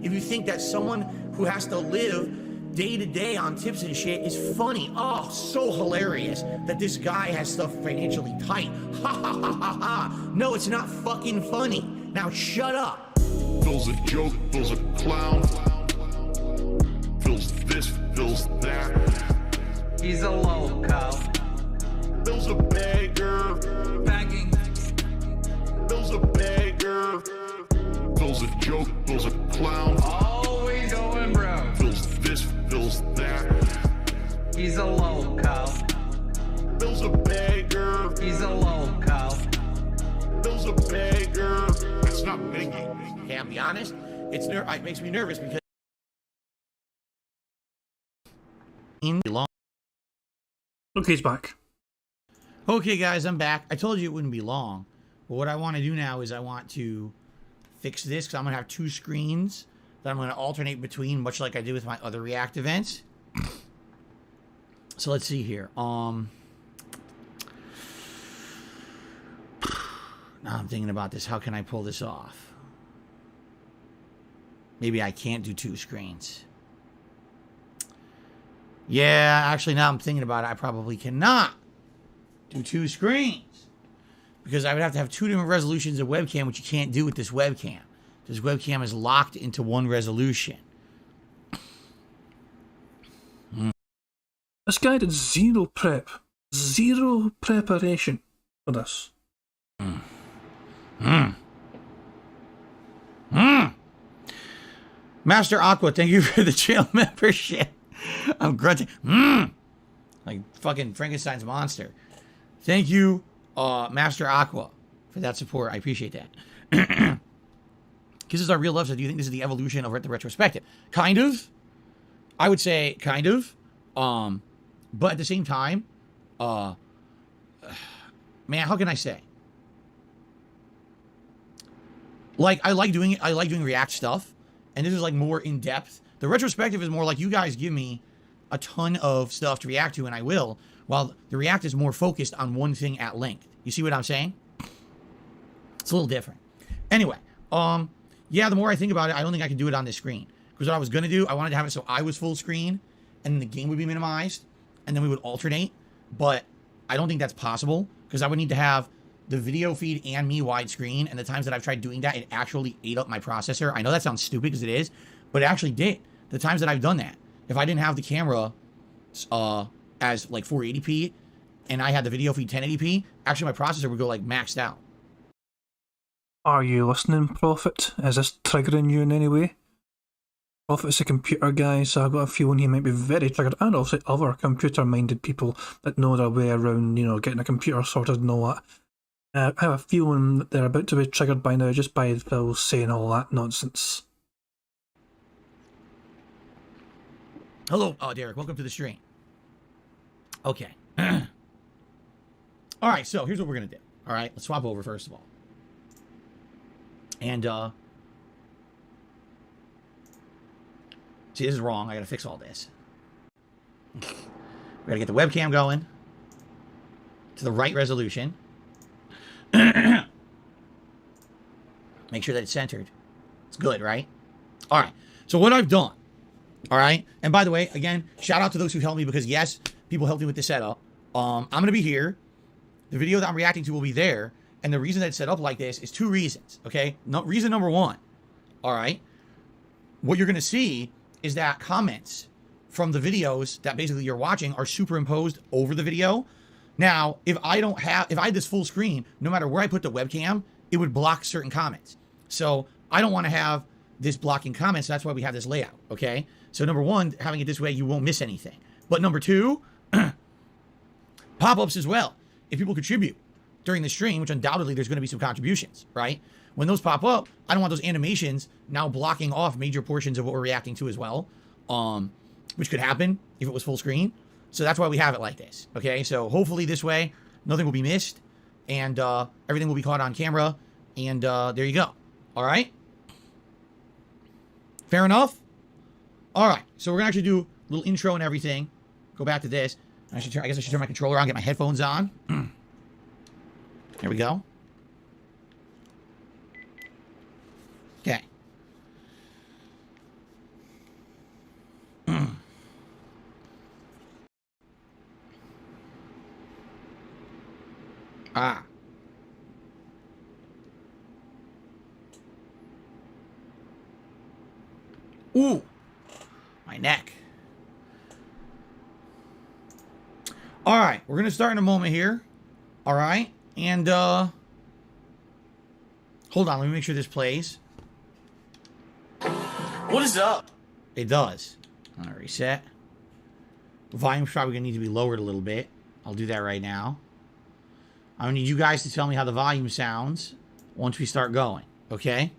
If you think that someone who has to live day to day on tips and shit is funny, oh, so hilarious that this guy has stuff financially tight. Ha ha ha ha ha. No, it's not fucking funny. Now shut up. Phil's a joke, Phil's a clown. Phil's this, Phil's that. He's a loco. Phil's a beggar. Begging. Phil's a beggar. Phil's a joke, Phil's a clown. Always going broke. Phil's this, Phil's that. He's a loco. Phil's a beggar. He's a loco. Phil's a beggar. That's not begging. Okay, I'll be honest. It makes me nervous because Okay, he's back. Okay, guys, I'm back. I told you it wouldn't be long. But what I want to do now is I want to fix this because I'm going to have 2 screens that I'm going to alternate between, much like I did with my other React events. So let's see here. Now I'm thinking about this. How can I pull this off? Maybe I can't do 2 screens. Yeah, actually, now I'm thinking about it. I probably cannot do 2 screens because I would have to have 2 different resolutions of webcam, which you can't do with this webcam. This webcam is locked into one resolution. This guy did zero prep. Zero preparation for this. Master Aqua, thank you for the channel membership. I'm grunting. Like fucking Frankenstein's monster. Thank you, Master Aqua, for that support. I appreciate that. This is our real love. So do you think this is the evolution of the retrospective? Kind of. I would say kind of. But at the same time, man, how can I say? Like I like doing React stuff, and this is like more in depth. The retrospective is more like you guys give me a ton of stuff to react to, and I will, while the React is more focused on one thing at length. You see what I'm saying? It's a little different. Anyway, yeah, the more I think about it, I don't think I can do it on this screen. Because what I was going to do, I wanted to have it so I was full screen, and the game would be minimized, and then we would alternate. But I don't think that's possible, because I would need to have the video feed and me widescreen, and the times that I've tried doing that, it actually ate up my processor. I know that sounds stupid, because it is, but it actually did. The times that I've done that, if I didn't have the camera as like 480p, and I had the video feed 1080p, actually my processor would go like maxed out. Are you listening, Prophet? Is this triggering you in any way? Prophet's a computer guy, so I've got a feeling he might be very triggered, and also other computer-minded people that know their way around, you know, getting a computer sorted and all that. I have a feeling that they're about to be triggered by now just by Phil saying all that nonsense. Hello, Derek. Welcome to the stream. Okay. All right, so here's what we're going to do. All right, let's swap over first of all. And, see, this is wrong. I got to fix all this. We got to get the webcam going to the right resolution. Make sure that it's centered. It's good, right? All right. So what I've done, all right? And by the way, again, shout out to those who helped me because, yes, people helped me with the setup. I'm going to be here. The video that I'm reacting to will be there. And the reason that it's set up like this is 2 reasons, okay? Reason number 1, all right? What you're going to see is that comments from the videos that basically you're watching are superimposed over the video. Now, if I had this full screen, no matter where I put the webcam, it would block certain comments. So I don't want to have this blocking comments. That's why we have this layout, okay? So number 1, having it this way, you won't miss anything. But number 2, pop-ups as well. If people contribute during the stream, which undoubtedly there's going to be some contributions, right? When those pop up, I don't want those animations now blocking off major portions of what we're reacting to as well, which could happen if it was full screen. So that's why we have it like this, okay? So hopefully this way, nothing will be missed, and everything will be caught on camera, and there you go. All right? Fair enough? All right, so we're going to actually do a little intro and everything. Go back to this. I guess I should turn my controller on, get my headphones on. There we go. Okay. Ooh. My neck. All right, we're going to start in a moment here. All right. And, hold on, let me make sure this plays. What is up? It does. All right, reset. The volume's probably going to need to be lowered a little bit. I'll do that right now. I need you guys to tell me how the volume sounds once we start going, okay?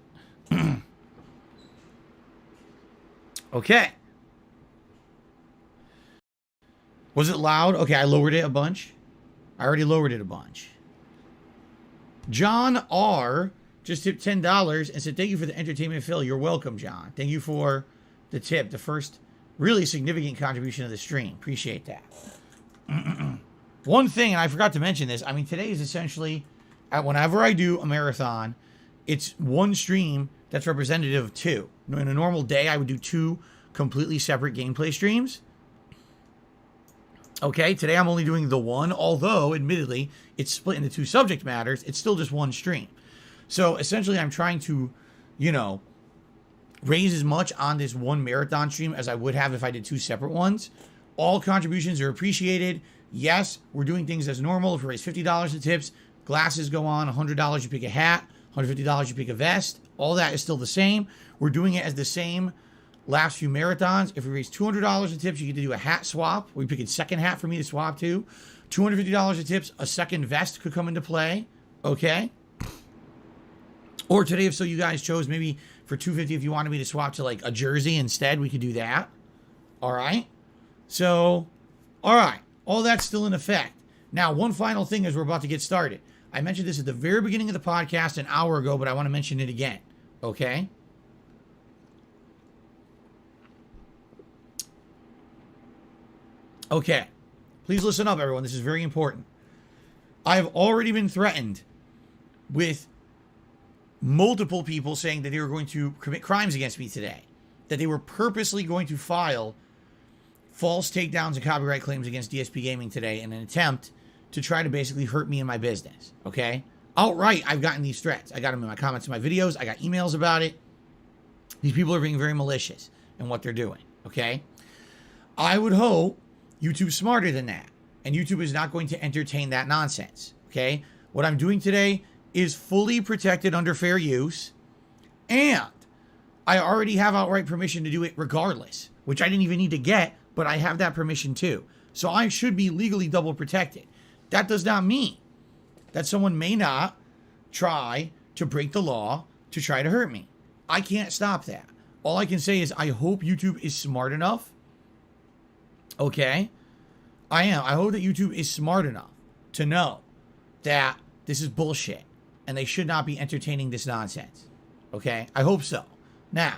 Okay. Was it loud? Okay, I lowered it a bunch. I already lowered it a bunch. John R. just tipped $10 and said, thank you for the entertainment, Phil. You're welcome, John. Thank you for the tip. The first really significant contribution of the stream. Appreciate that. One thing, and I forgot to mention this. I mean, today is essentially, whenever I do a marathon, it's one stream that's representative of 2. In a normal day, I would do 2 completely separate gameplay streams. Okay, today I'm only doing the one, although, admittedly, it's split into 2 subject matters. It's still just one stream. So, essentially, I'm trying to, you know, raise as much on this one marathon stream as I would have if I did 2 separate ones. All contributions are appreciated. Yes, we're doing things as normal. If we raise $50 in tips, glasses go on. $100 you pick a hat. $150 you pick a vest. All that is still the same. We're doing it as the same last few marathons. If we raise $200 in tips, you get to do a hat swap. We pick a second hat for me to swap to. $250 in tips, a second vest could come into play. Okay. Or today, if so you guys chose, maybe for $250, if you wanted me to swap to like a jersey instead, we could do that. All right. So, all right. All that's still in effect. Now, one final thing as we're about to get started. I mentioned this at the very beginning of the podcast an hour ago, but I want to mention it again. Okay. Okay, please listen up, everyone. This is very important. I have already been threatened with multiple people saying that they were going to commit crimes against me today, that they were purposely going to file false takedowns and copyright claims against DSP Gaming today in an attempt to try to basically hurt me and my business, okay? Outright, I've gotten these threats. I got them in my comments in my videos. I got emails about it. These people are being very malicious in what they're doing, okay? I would hope YouTube's smarter than that, and YouTube is not going to entertain that nonsense, okay? What I'm doing today is fully protected under fair use, and I already have outright permission to do it regardless, which I didn't even need to get, but I have that permission too. So I should be legally double protected. That does not mean that someone may not try to break the law to try to hurt me. I can't stop that. All I can say is I hope YouTube is smart enough. Okay? I am. I hope that YouTube is smart enough to know that this is bullshit and they should not be entertaining this nonsense. Okay? I hope so. Now,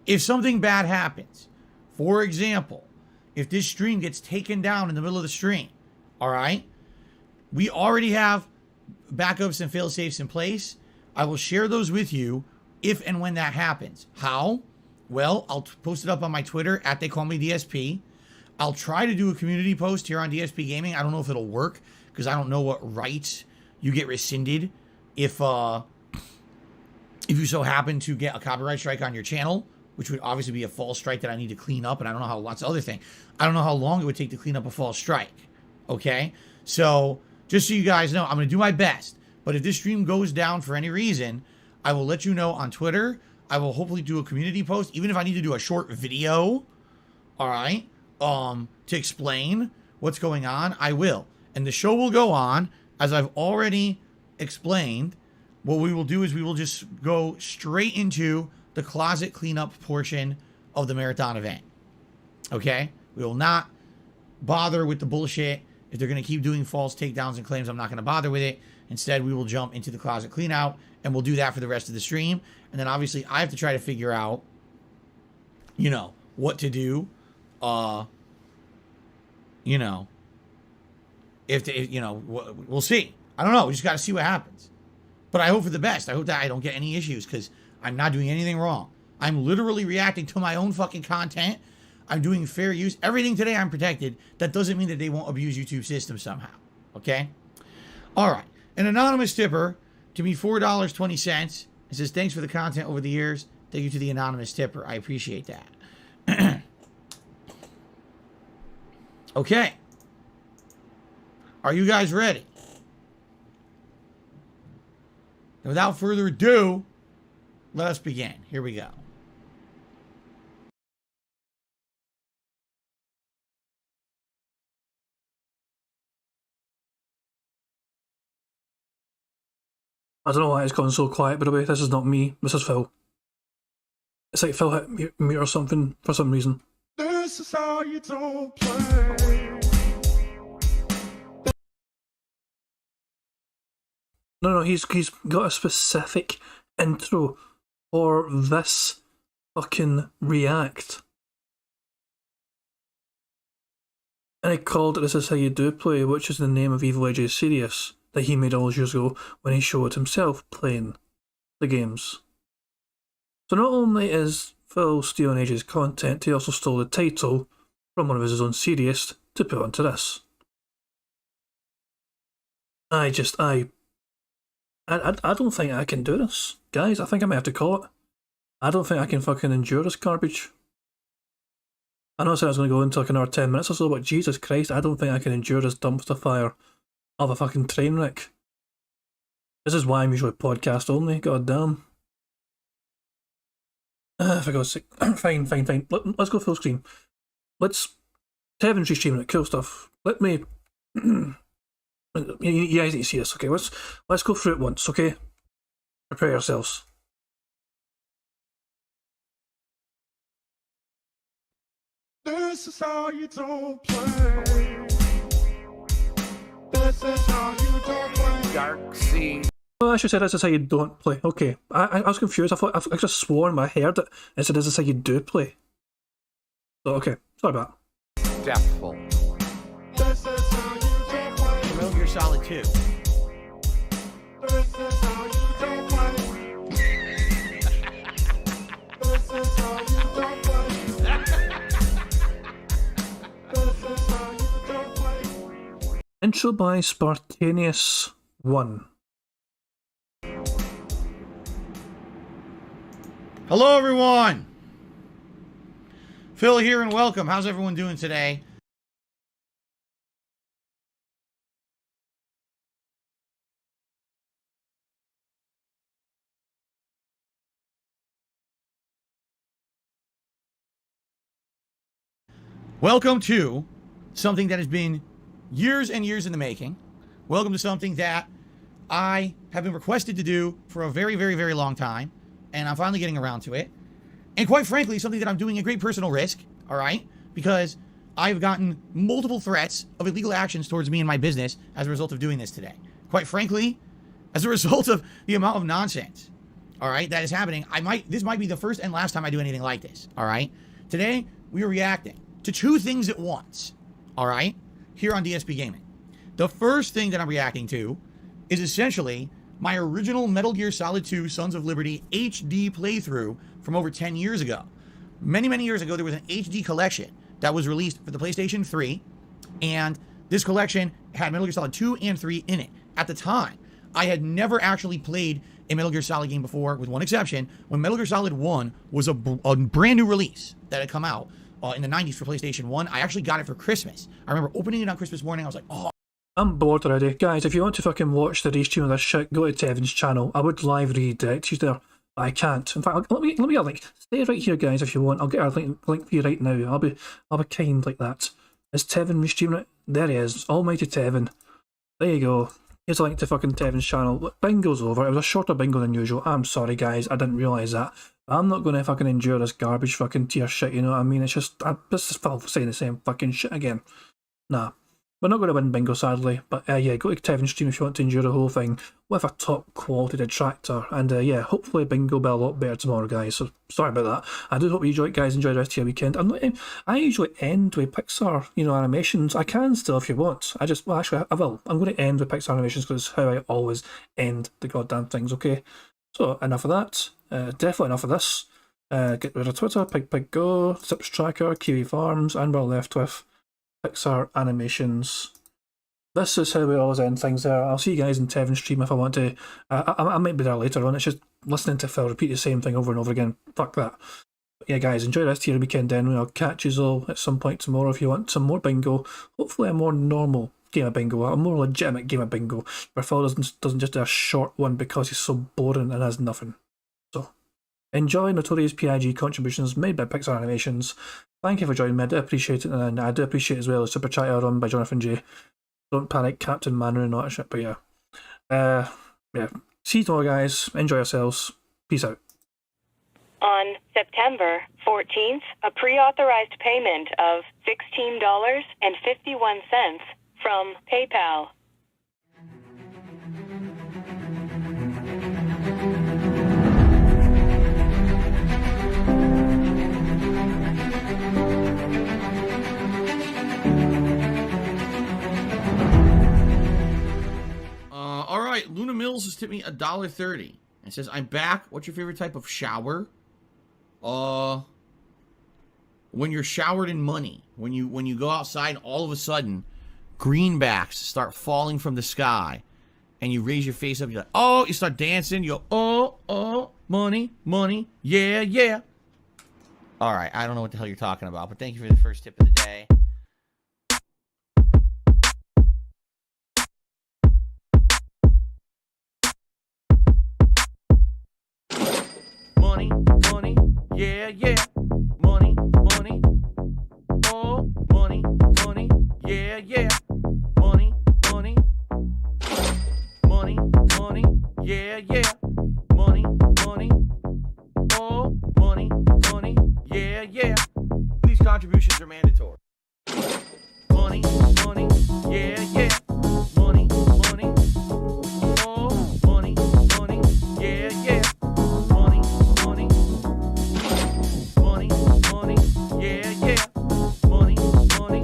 if something bad happens, for example, if this stream gets taken down in the middle of the stream, all right, we already have backups and fail-safes in place. I will share those with you if and when that happens. How? Well, I'll post it up on my Twitter at They Call Me DSP. I'll try to do a community post here on DSP Gaming. I don't know if it'll work because I don't know what rights you get rescinded if you so happen to get a copyright strike on your channel, which would obviously be a false strike that I need to clean up. And I don't know how lots of other things. I don't know how long it would take to clean up a false strike. Okay. So just so you guys know, I'm going to do my best, but if this stream goes down for any reason, I will let you know on Twitter. I will hopefully do a community post, even if I need to do a short video. All right. To explain what's going on, I will. And the show will go on, as I've already explained. What we will do is we will just go straight into the closet cleanup portion of the marathon event. Okay? We will not bother with the bullshit. If they're going to keep doing false takedowns and claims, I'm not going to bother with it. Instead, we will jump into the closet clean out, and we'll do that for the rest of the stream. And then obviously I have to try to figure out, you know, what to do. You know, if you know, we'll see. I don't know. We just got to see what happens. But I hope for the best. I hope that I don't get any issues because I'm not doing anything wrong. I'm literally reacting to my own fucking content. I'm doing fair use. Everything today I'm protected. That doesn't mean that they won't abuse YouTube system somehow. Okay? All right. An anonymous tipper to me $4.20. It says, thanks for the content over the years. Thank you to the anonymous tipper. I appreciate that. Okay. Are you guys ready? And without further ado, let us begin. Here we go. I don't know why it's gone so quiet, by the way. This is not me. This is Phil. It's like Phil hit mute or something for some reason. This is how you don't play. No, he's got a specific intro for this fucking react. And he called it This Is How You Do Play, which is the name of Evil AJ Serious that he made all those years ago when he showed himself playing the games. So not only is Phil stealing AJ's content, he also stole the title from one of his own Serious to put onto this. I don't think I can do this. Guys, I think I might have to call it. I don't think I can fucking endure this garbage. I know I said I was going to go into like another 10 minutes or so, but Jesus Christ, I don't think I can endure this dumpster fire of a fucking train wreck. This is why I'm usually podcast only, god damn. For God's sake. Fine. Let's go full screen. Let's... Tevin's restreaming it, cool stuff. Let me... You guys need to see this, okay? Let's go through it once, okay? Prepare yourselves. This is how you don't play. This is how you don't play. Dark Sea. Oh, I should say this is how you don't play. Okay. I was confused. I just swore in my head that it said this is how you do play. So, okay. Sorry about that. Deathful. This is how you don't play. Metal Gear Solid 2. This is how you don't play. This is how you don't play. This is how you don't play. Intro by Spartaneous 1. Hello, everyone. Phil here and welcome. How's everyone doing today? Welcome to something that has been years and years in the making. Welcome to something that I have been requested to do for a very, very, very long time. And I'm finally getting around to it. And quite frankly, something that I'm doing at great personal risk, all right? Because I've gotten multiple threats of illegal actions towards me and my business as a result of doing this today. Quite frankly, as a result of the amount of nonsense, all right, that is happening, this might be the first and last time I do anything like this, all right? Today, we are reacting to two things at once, all right, here on DSP Gaming. The first thing that I'm reacting to is essentially my original Metal Gear Solid 2 Sons of Liberty HD playthrough from over 10 years ago. Many, many years ago, there was an HD collection that was released for the PlayStation 3, and this collection had Metal Gear Solid 2 and 3 in it. At the time, I had never actually played a Metal Gear Solid game before, with one exception, when Metal Gear Solid 1 was a brand new release that had come out in the 90s for PlayStation 1. I actually got it for Christmas. I remember opening it on Christmas morning. I was like, oh. I'm bored already. Guys, if you want to fucking watch the restream of this shit, go to Tevin's channel. I would live redirect you there. I can't. In fact, let me get a link. Stay right here, guys, if you want. I'll get a link for you right now. I'll be kind like that. Is Tevin restreaming it? There he is. Almighty Tevin. There you go. Here's a link to fucking Tevin's channel. Look, bingo's over. It was a shorter bingo than usual. I'm sorry, guys. I didn't realise that. I'm not going to fucking endure this garbage fucking tier shit, you know what I mean? It's just, this is saying the same fucking shit again. Nah. We're not going to win bingo, sadly, but yeah, go to Tevin's stream if you want to endure the whole thing with a top quality detractor, and yeah, hopefully bingo will be a lot better tomorrow, guys, so sorry about that. I do hope you guys enjoy the rest of your weekend. I usually end with Pixar, you know, animations. I can still if you want. Well, actually, I will. I'm going to end with Pixar animations because it's how I always end the goddamn things, okay? So, enough of that. Definitely enough of this. Get rid of Twitter, Pig Go, Sips Tracker, Kiwi Farms, and we're left with Pixar animations. This is how we always end things there. I'll see you guys in Tevin's stream if I want to. I might be there later on. It's just listening to Phil repeat the same thing over and over again. Fuck that. But yeah, guys, enjoy the rest of your weekend then. I'll catch you all at some point tomorrow if you want some more bingo. Hopefully a more normal game of bingo, a more legitimate game of bingo, where Phil doesn't just do a short one because he's so boring and has nothing. So, enjoy Notorious PIG contributions made by Pixar Animations. Thank you for joining me. I do appreciate it, and I do appreciate as well the super chat run by Jonathan J. Don't panic, Captain Mandarin, and all that shit. But yeah, yeah. See you tomorrow, guys. Enjoy yourselves. Peace out. On September 14th, a pre-authorized payment of $16.51 from PayPal. All right, Luna Mills has tipped me $1.30. It says, "I'm back. What's your favorite type of shower?" When you're showered in money. When you go outside, all of a sudden, greenbacks start falling from the sky, and you raise your face up. You're like, oh, you start dancing. You go, oh, money, money, yeah, yeah. All right, I don't know what the hell you're talking about, but thank you for the first tip of the day. Money, money, yeah, yeah. Money, money, oh, money, money, yeah, yeah. Money, money, money, money, yeah, yeah. Money, money, oh, money, money, yeah, yeah. These contributions are mandatory. Money, money, yeah, yeah. Money, money, oh, money, money, yeah, yeah. Money, money, money, money, yeah, yeah. Money, money,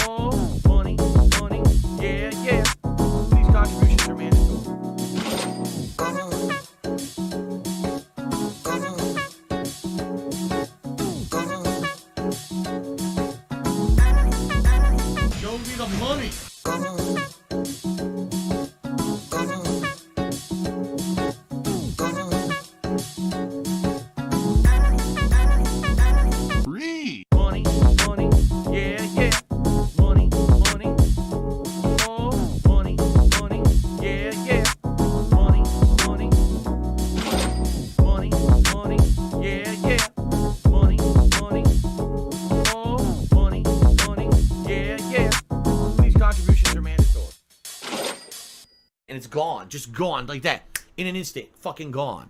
oh, money, money, yeah, yeah. These contributions are mandatory. Show me the money. Free. Money, money, yeah, yeah. Money, money, oh, money, money, yeah, yeah. Money, money, money, money, yeah, yeah. Money, money, oh, money, money, yeah, yeah. These contributions are mandatory. And it's gone, just gone like that, in an instant, fucking gone.